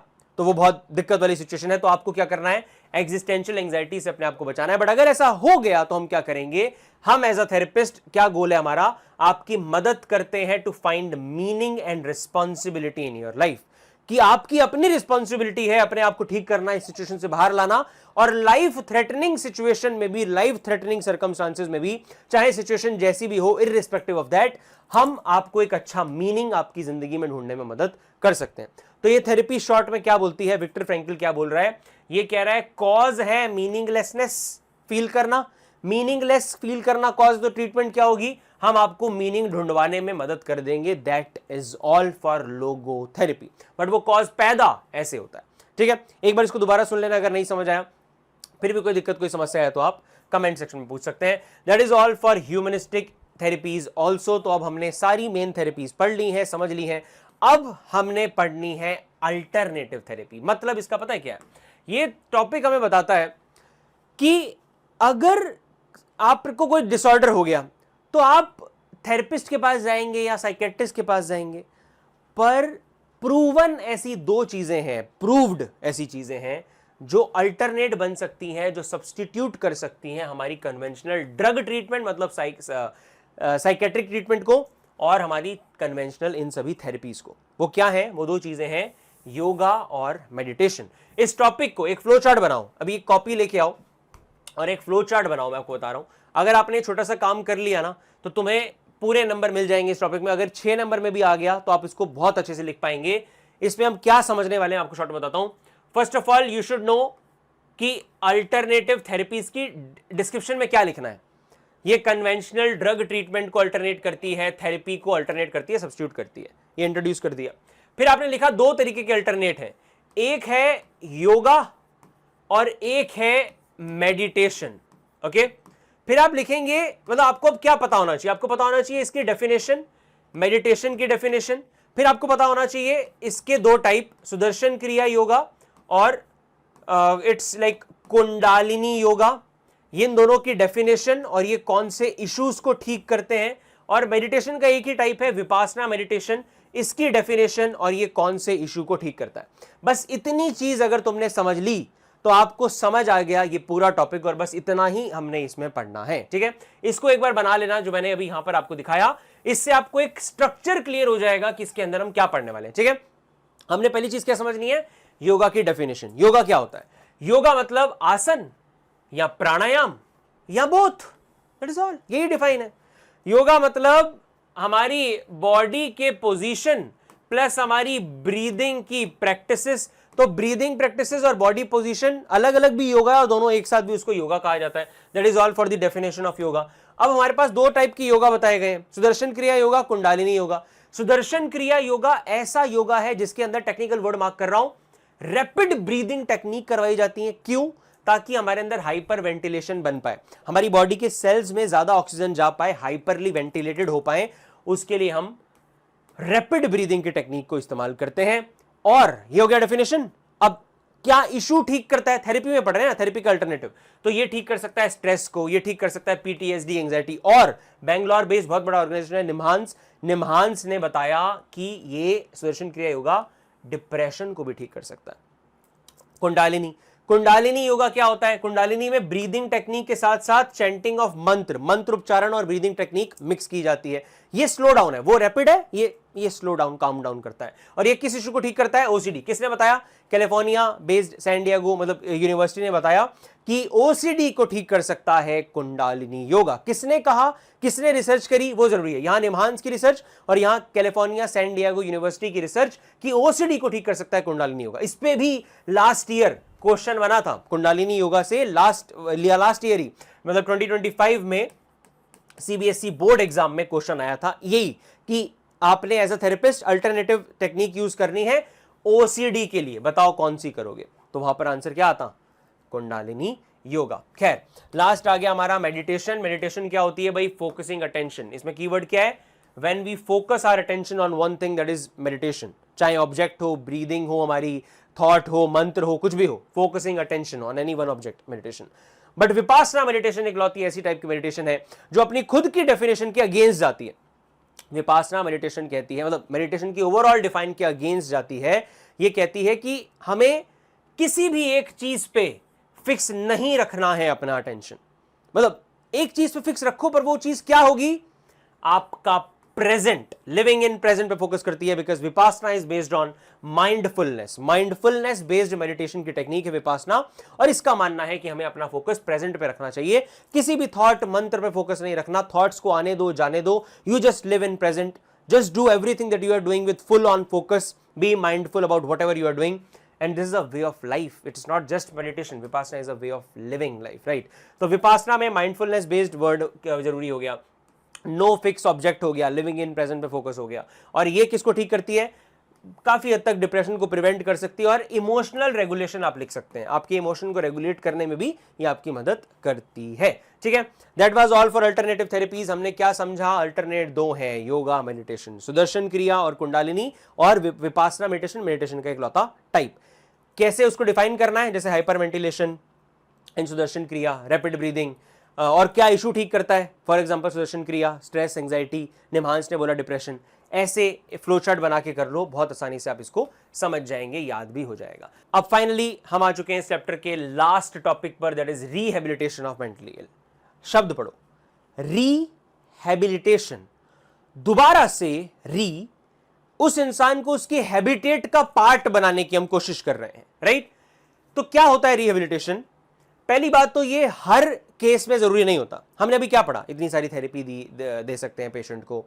तो वो बहुत दिक्कत वाली सिचुएशन है। तो आपको क्या करना है, एग्जिस्टेंशियल एंजाइटी से अपने आप को बचाना है। बट अगर ऐसा हो गया तो हम क्या करेंगे, हम एज अ थेरेपिस्ट, क्या गोल है हमारा, आपकी मदद करते हैं to find meaning and responsibility in your life, कि आपकी अपनी रिस्पॉन्सिबिलिटी है अपने आप को ठीक करना, इस सिचुएशन से बाहर लाना, और लाइफ थ्रेटनिंग सिचुएशन में भी, लाइफ थ्रेटनिंग सर्कमस्टांसेस में भी, चाहे सिचुएशन जैसी भी हो, इररिस्पेक्टिव ऑफ दैट, हम आपको एक अच्छा मीनिंग आपकी जिंदगी में ढूंढने में मदद कर सकते हैं। तो ये थेरेपी शॉर्ट में क्या बोलती है, विक्टर फ्रैंकल क्या बोल रहा है, ये कह रहा है कॉज है मीनिंगलेसनेस फील करना, मीनिंगलेस फील करना कॉज, तो ट्रीटमेंट क्या होगी, हम आपको मीनिंग ढूंढवाने में मदद कर देंगे, that is all for logotherapy. But वो कॉज पैदा ऐसे होता है, ठीक है। एक बार इसको दोबारा सुन लेना अगर नहीं समझ आया, फिर भी कोई दिक्कत कोई समस्या है तो आप कमेंट सेक्शन में पूछ सकते हैं। That is all for humanistic therapies also. तो अब हमने सारी मेन थेरेपीज पढ़ ली हैं, समझ ली हैं, अब हमने पढ़नी है अल्टरनेटिव थेरेपी। मतलब इसका पता है क्या है, ये टॉपिक हमें बताता है कि अगर आपको कोई डिसऑर्डर हो गया तो आप थेरेपिस्ट के पास जाएंगे या साइकेट्रिस्ट के पास जाएंगे, पर प्रूवन ऐसी दो चीजें हैं, प्रूव्ड ऐसी चीजें हैं जो अल्टरनेट बन सकती हैं, जो सब्सटीट्यूट कर सकती हैं हमारी कन्वेंशनल ड्रग ट्रीटमेंट, मतलब साइकेट्रिक ट्रीटमेंट को, और हमारी कन्वेंशनल इन सभी थेरेपीज को। वो क्या है, वो दो चीजें हैं, योगा और मेडिटेशन। इस टॉपिक को एक फ्लो चार्ट बनाओ, अभी एक कॉपी लेके आओ और एक फ्लो चार्ट बनाओ, मैं आपको बता रहा हूं। अगर आपने छोटा सा काम कर लिया ना तो तुम्हें पूरे नंबर मिल जाएंगे इस टॉपिक में। अगर 6 नंबर में भी आ गया तो आप इसको बहुत अच्छे से लिख पाएंगे। इसमें हम क्या समझने वाले हैं आपको शॉर्ट में बताता हूं। First of all you should know कि अल्टरनेटिव थेरेपीज की डिस्क्रिप्शन में क्या लिखना है। ये कन्वेंशनल ड्रग ट्रीटमेंट को अल्टरनेट करती है, थेरेपी को अल्टरनेट करती है, सब्स्टिट्यूट करती है, ये इंट्रोड्यूस कर दिया। फिर आपने लिखा दो तरीके के अल्टरनेट हैं, एक है योगा और एक है मेडिटेशन। ओके, फिर आप लिखेंगे, मतलब आपको अब क्या पता होना चाहिए, आपको पता होना चाहिए इसकी डेफिनेशन, मेडिटेशन की डेफिनेशन। फिर आपको पता होना चाहिए इसके दो टाइप, सुदर्शन क्रिया योगा और इट्स लाइक कुंडालिनी योगा, ये इन दोनों की डेफिनेशन और ये कौन से इश्यूज को ठीक करते हैं। और मेडिटेशन का एक ही टाइप है विपासना मेडिटेशन, इसकी डेफिनेशन और ये कौन से इश्यू को ठीक करता है। बस इतनी चीज अगर तुमने समझ ली तो आपको समझ आ गया ये पूरा टॉपिक, और बस इतना ही हमने इसमें पढ़ना है, ठीक है। इसको एक बार बना लेना जो मैंने अभी यहां पर आपको दिखाया, इससे आपको एक स्ट्रक्चर क्लियर हो जाएगा कि इसके अंदर हम क्या पढ़ने वाले हैं, ठीक है। हमने पहली चीज क्या समझनी है, योगा की डेफिनेशन। योगा क्या होता है, योगा मतलब आसन या प्राणायाम या बोथ, दैट इज ऑल, यही डिफाइन है। योगा मतलब हमारी बॉडी के पोजीशन प्लस हमारी ब्रीदिंग की प्रैक्टिसेस। तो ब्रीदिंग प्रैक्टिसेस और बॉडी पोजीशन अलग अलग भी योगा है और दोनों एक साथ भी उसको योगा कहा जाता है। That is all for the definition of yoga. अब हमारे पास दो टाइप की योगा बताए गए हैं, सुदर्शन क्रिया योगा, कुंडालिनी योगा। सुदर्शन क्रिया योगा ऐसा योगा है जिसके अंदर, टेक्निकल वर्ड मार्क कर रहा हूं, रैपिड ब्रीदिंग टेक्निक करवाई जाती है। क्यों? ताकि हमारे अंदर हाइपर वेंटिलेशन बन पाए, हमारी बॉडी के सेल्स में ज्यादा ऑक्सीजन जा पाए, हाइपरली वेंटिलेटेड हो पाए, उसके लिए हम रैपिड ब्रीदिंग की टेक्निक को इस्तेमाल करते हैं। और ये हो गया डेफिनेशन। अब क्या इशू ठीक करता है, थेरेपी में पढ़ रहे हैं ना, थेरेपी का अल्टरनेटिव, तो ये ठीक कर सकता है स्ट्रेस को, ये ठीक कर सकता है पीटीएसडी, एंजाइटी। और बेंगलोर बेस्ड बहुत बड़ा ऑर्गेनाइजेशन है निम्हांस ने बताया कि ये सुदर्शन क्रिया योगा डिप्रेशन को भी ठीक कर सकता है। कुंडालिनी योगा क्या होता है, कुंडालिनी में ब्रीदिंग टेक्निक के साथ साथ चैंटिंग ऑफ मंत्र उच्चारण और ब्रीदिंग टेक्निक मिक्स की जाती है। ये स्लो डाउन है, वो रैपिड है, ये स्लो डाउन, काम डाउन करता है। और ये किस इशू को ठीक करता है, ओसीडी। किसने बताया, कैलिफोर्निया बेस्ड सैन डिएगो मतलब यूनिवर्सिटी ने बताया कि ओसीडी को ठीक कर सकता है कुंडालिनी योगा। किसने कहा, किसने रिसर्च करी, वो जरूरी है। यहां निम्हांस की रिसर्च और यहां कैलिफोर्निया सैन डिएगो यूनिवर्सिटी की रिसर्च कि ओसीडी को ठीक कर सकता है कुंडालिनी योगा। इस पे भी लास्ट ईयर क्वेश्चन बना था कुंडालिनी योगा से, लास्ट ईयर ही, मतलब 2025 में सीबीएसई बोर्ड एग्जाम में क्वेश्चन आया था यही कि आपने as a therapist alternative technique use करनी है ओसीडी के लिए, बताओ कौन सी करोगे। तो वहां पर आंसर क्या आता, कुंडालिनी योगा। खैर, लास्ट आ गया हमारा मेडिटेशन। मेडिटेशन क्या होती है भाई, फोकसिंग अटेंशन। इसमें कीवर्ड क्या है, when we focus our attention on one thing, that is meditation. चाहे ऑब्जेक्ट हो, ब्रीदिंग हो, हमारी थॉट हो, मंत्र हो, कुछ भी हो, focusing attention on any one object, meditation. But Vipassana meditation एक लौती ऐसी टाइप की मेडिटेशन है जो अपनी खुद की डेफिनेशन के अगेंस्ट जाती है। विपासना मेडिटेशन कहती है, मतलब मेडिटेशन की ओवरऑल डिफाइन के अगेंस्ट जाती है। ये कहती है कि हमें किसी भी एक चीज पे फिक्स नहीं रखना है अपना अटेंशन। मतलब एक चीज पे फिक्स रखो, पर वो चीज क्या होगी? आपका प्रेजेंट, लिविंग इन प्रेजेंट पे फोकस करती है, because Vipassana is based on mindfulness. Mindfulness based meditation की टेक्निक है विपासना, और इसका मानना है कि हमें अपना फोकस प्रेजेंट पे रखना चाहिए। किसी भी थॉट मंत्र पे फोकस नहीं रखना, थॉट्स को आने दो, जाने दो। You just live in present, just do everything that you are doing with full on focus, be mindful about whatever you are doing, and this is a way of life. It's not just meditation. Vipassana is a way of living life, right? तो विपासना में mindfulness based word जरूरी हो गया, no fix object हो गया, living in present पे focus हो गया। और ये किसको ठीक करती है? काफी हद तक डिप्रेशन को प्रिवेंट कर सकती है, और इमोशनल रेगुलेशन आप लिख सकते हैं, आपके इमोशन को रेगुलेट करने में भी ये आपकी मदद करती है। ठीक है, that was all for alternative therapies. हमने क्या समझा? अल्टरनेट दो हैं, योगा, मेडिटेशन, सुदर्शन क्रिया और कुंडलिनी, और विपासना मेडिटेशन, मेडिटेशन का इकलौता टाइप। कैसे उसको डिफाइन करना है? जैसे हाइपर वेंटिलेशन इन सुदर्शन क्रिया, रैपिड ब्रीदिंग, और क्या इशू ठीक करता है? फॉर एग्जांपल सुदर्शन क्रिया, स्ट्रेस, एंजाइटी, निमहांस ने बोला डिप्रेशन। ऐसे फ्लो चार्ट बना के कर लो, बहुत आसानी से आप इसको समझ जाएंगे, याद भी हो जाएगा। अब फाइनली हम आ चुके हैं इस चैप्टर के लास्ट टॉपिक पर, that is rehabilitation of mentally ill. शब्द पढ़ो, रिहेबिलिटेशन। दोबारा से री, उस इंसान को उसके हैबिटेट का पार्ट बनाने की हम कोशिश कर रहे हैं, राइट? तो क्या होता है रिहेबिलिटेशन? पहली बात तो ये हर केस में जरूरी नहीं होता। हमने अभी क्या पढ़ा? इतनी सारी थेरेपी दे सकते हैं पेशेंट को,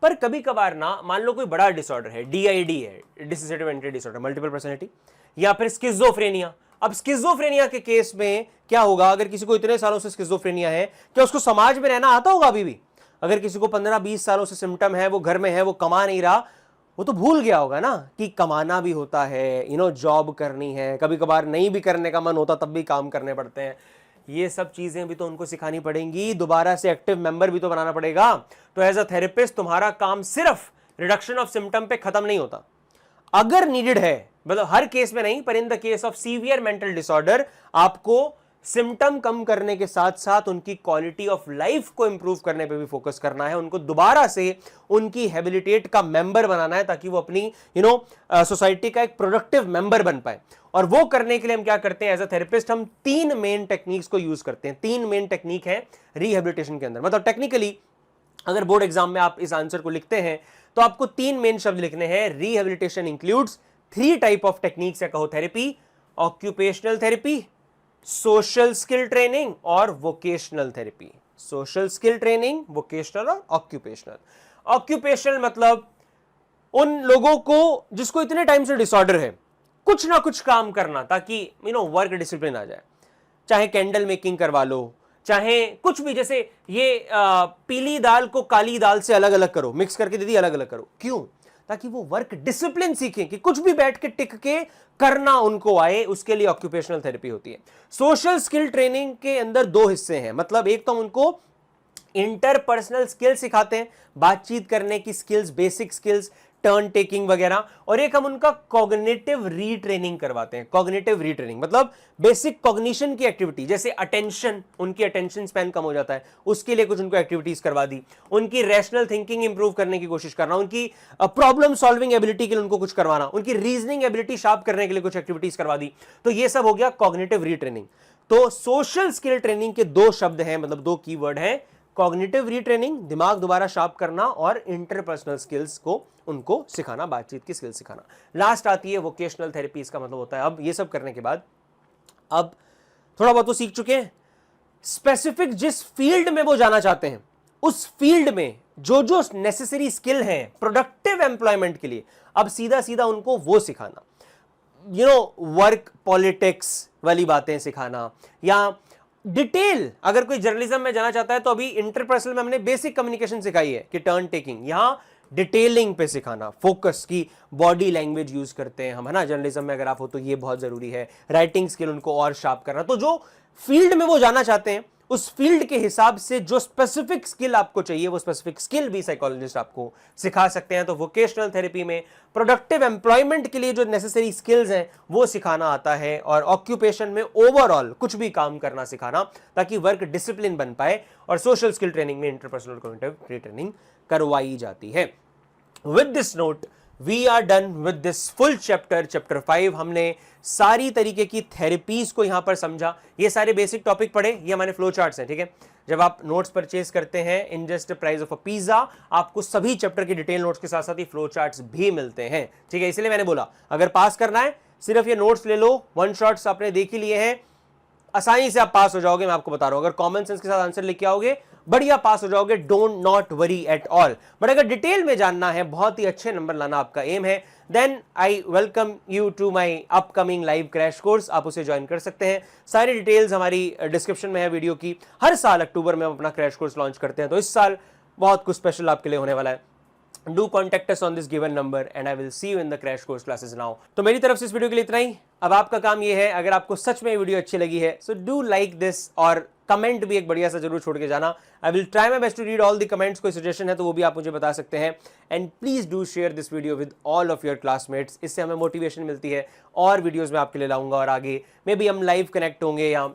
पर कभी कभार ना, मान लो कोई बड़ा डिसऑर्डर है, डीआईडी है, dissociative identity disorder, multiple personality, या फिर स्किज़ोफ्रेनिया। अब स्किज़ोफ्रेनिया के केस में क्या होगा? अगर किसी को इतने सालों से स्किज़ोफ्रेनिया है, क्या उसको समाज में रहना आता होगा अभी भी? अगर किसी को 15-20 सालों से सिम्टम है, वो घर में है, वो कमा नहीं रहा, वो तो भूल गया होगा ना कि कमाना भी होता है, जॉब करनी है, कभी कभार नहीं भी करने का मन होता तब भी काम करने पड़ते हैं। ये सब चीजें भी तो उनको सिखानी पड़ेंगी, दोबारा से एक्टिव मेंबर भी तो बनाना पड़ेगा। तो एज अ थेरेपिस्ट तुम्हारा काम सिर्फ रिडक्शन ऑफ सिम्टम पे खत्म नहीं होता। अगर नीडेड है, मतलब हर केस में नहीं, पर in the case of severe mental disorder, आपको सिम्टम कम करने के साथ साथ उनकी क्वालिटी ऑफ लाइफ को इंप्रूव करने पे भी फोकस करना है। उनको दोबारा से उनकी हैबिलिटेट का मेंबर बनाना है, ताकि वो अपनी सोसाइटी का एक प्रोडक्टिव मेंबर बन पाए। और वो करने के लिए हम क्या करते हैं? एज अ थेरेपिस्ट हम 3 मेन टेक्निक्स को यूज करते हैं। 3 मेन टेक्निक है रिहेबिलिटेशन के अंदर। मतलब टेक्निकली अगर बोर्ड एग्जाम में आप इस आंसर को लिखते हैं तो आपको 3 मेन शब्द लिखने हैं। Rehabilitation includes 3 type of techniques, या कहो therapy, occupational therapy, social skill training और vocational therapy. Social skill training, vocational और ऑक्यूपेशनल। ऑक्यूपेशनल मतलब उन लोगों को जिसको इतने टाइम से डिसऑर्डर है, कुछ ना कुछ काम करना ताकि वर्क डिसिप्लिन आ जाए। चाहे कैंडल मेकिंग करवा लो, चाहे कुछ भी, जैसे ये पीली दाल को काली दाल से अलग अलग करो, मिक्स करके दीदी अलग अलग करो। क्यों? ताकि वो वर्क डिसिप्लिन सीखें कि कुछ भी बैठ के टिक के करना उनको आए। उसके लिए ऑक्यूपेशनल थेरेपी होती है। सोशल स्किल ट्रेनिंग के अंदर 2 हिस्से हैं। मतलब एक तो हम उनको इंटरपर्सनल स्किल्स सिखाते हैं, बातचीत करने की skills, basic skills, turn taking वगैरह, और एक हम उनका कॉग्निटिव रीट्रेनिंग करवाते हैं। कॉग्निटिव रीट्रेनिंग मतलब बेसिक कॉग्निशन की एक्टिविटी, जैसे अटेंशन, उनकी अटेंशन स्पैन कम हो जाता है, उसके लिए कुछ उनको एक्टिविटीज करवा दी। उनकी रैशनल थिंकिंग इंप्रूव करने की कोशिश करना, उनकी प्रॉब्लम सॉल्विंग एबिलिटी के लिए उनको कुछ करवाना, उनकी रीजनिंग एबिलिटी शार्प करने के लिए कुछ एक्टिविटीज करवा दी। तो ये सब हो गया कॉग्निटिव रीट्रेनिंग। तो सोशल स्किल ट्रेनिंग के 2 शब्द हैं, मतलब 2 कीवर्ड हैं, कॉग्निटिव रीट्रेनिंग, दिमाग दोबारा शार्प करना, और इंटरपर्सनल स्किल्स को उनको सिखाना, बातचीत की स्किल्स सिखाना। लास्ट आती है वोकेशनल थेरेपी। इसका मतलब होता है अब ये सब करने के बाद, अब थोड़ा बहुत तो सीख चुके हैं, स्पेसिफिक जिस फील्ड में वो जाना चाहते हैं, उस फील्ड में जो जो नेसेसरी स्किल हैं प्रोडक्टिव एम्प्लॉयमेंट के लिए, अब सीधा सीधा उनको वो सिखाना। वर्क पॉलिटिक्स वाली बातें सिखाना, या डिटेल, अगर कोई जर्नलिज्म में जाना चाहता है तो अभी इंटरपर्सनल में हमने बेसिक कम्युनिकेशन सिखाई है कि टर्न टेकिंग, यहां डिटेलिंग पे सिखाना, फोकस की बॉडी लैंग्वेज यूज करते हैं हम, है ना, जर्नलिज्म में अगर आप हो तो ये बहुत जरूरी है। राइटिंग स्किल उनको और शार्प करना। तो जो फील्ड में वो जाना चाहते हैं उस फील्ड के हिसाब से जो स्पेसिफिक स्किल आपको चाहिए वो स्पेसिफिक स्किल भी साइकोलॉजिस्ट आपको सिखा सकते हैं। तो वोकेशनल थेरेपी में प्रोडक्टिव एम्प्लॉयमेंट के लिए जो नेसेसरी स्किल्स हैं वो सिखाना आता है, और ऑक्यूपेशन में ओवरऑल कुछ भी काम करना सिखाना, ताकि वर्क डिसिप्लिन बन पाए। और सोशल स्किल ट्रेनिंग में इंटरपर्सनल कम्युनिकेटिव ट्रेनिंग करवाई जाती है। With this note we are done with this full chapter 5। हमने सारी तरीके की थेरेपीज को यहां पर समझा, ये सारे बेसिक टॉपिक पढ़े, ये हमारे फ्लो चार्ट्स हैं, ठीक है। जब आप नोट्स परचेज करते हैं in just price of a pizza, आपको सभी चैप्टर के डिटेल नोट्स के साथ साथ ही फ्लो चार्ट्स भी मिलते हैं, ठीक है। इसलिए मैंने बोला अगर पास करना है सिर्फ ये नोट्स ले लो, वन शॉट्स आपने देख ही लिए हैं, आसानी से आप पास हो जाओगे, मैं आपको बता रहा हूं। अगर कॉमन सेंस के साथ आंसर लिख के आओगे बढ़िया पास हो जाओगे, don't not worry at all. But अगर डिटेल में जानना है, बहुत ही अच्छे नंबर लाना आपका एम है, then I welcome you to my upcoming live crash course. आप उसे ज्वाइन कर सकते हैं, सारी डिटेल्स हमारी डिस्क्रिप्शन में है वीडियो की। हर साल अक्टूबर में हम अपना क्रैश कोर्स लॉन्च करते हैं, तो इस साल बहुत कुछ स्पेशल आपके लिए होने वाला है। Do contact us on this given number and I will see you in the crash course classes now। तो मेरी तरफ से इस वीडियो के लिए इतना ही। अब आपका काम ये है, अगर आपको सच में ये वीडियो अच्छी लगी है so do like this, और कमेंट भी एक बढ़िया सा जरूर छोड़ के जाना। I will try my best to read all the comments। कोई सजेशन है तो वो भी आप मुझे बता सकते हैं। And please do share this video with all of your classmates. इससे हमें मोटिवेशन मिलती है और वीडियोज में आपके लिए लाऊंगा, और आगे मे बी हम लाइव कनेक्ट होंगे या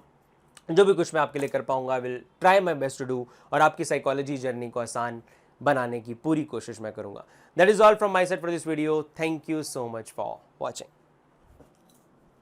जो भी कुछ मैं आपके लिए कर पाऊंगा, I will try my best to do, और आपकी साइकोलॉजी जर्नी को आसान बनाने की पूरी कोशिश मैं करूंगा। That is all from my side for this video. Thank you so much for watching.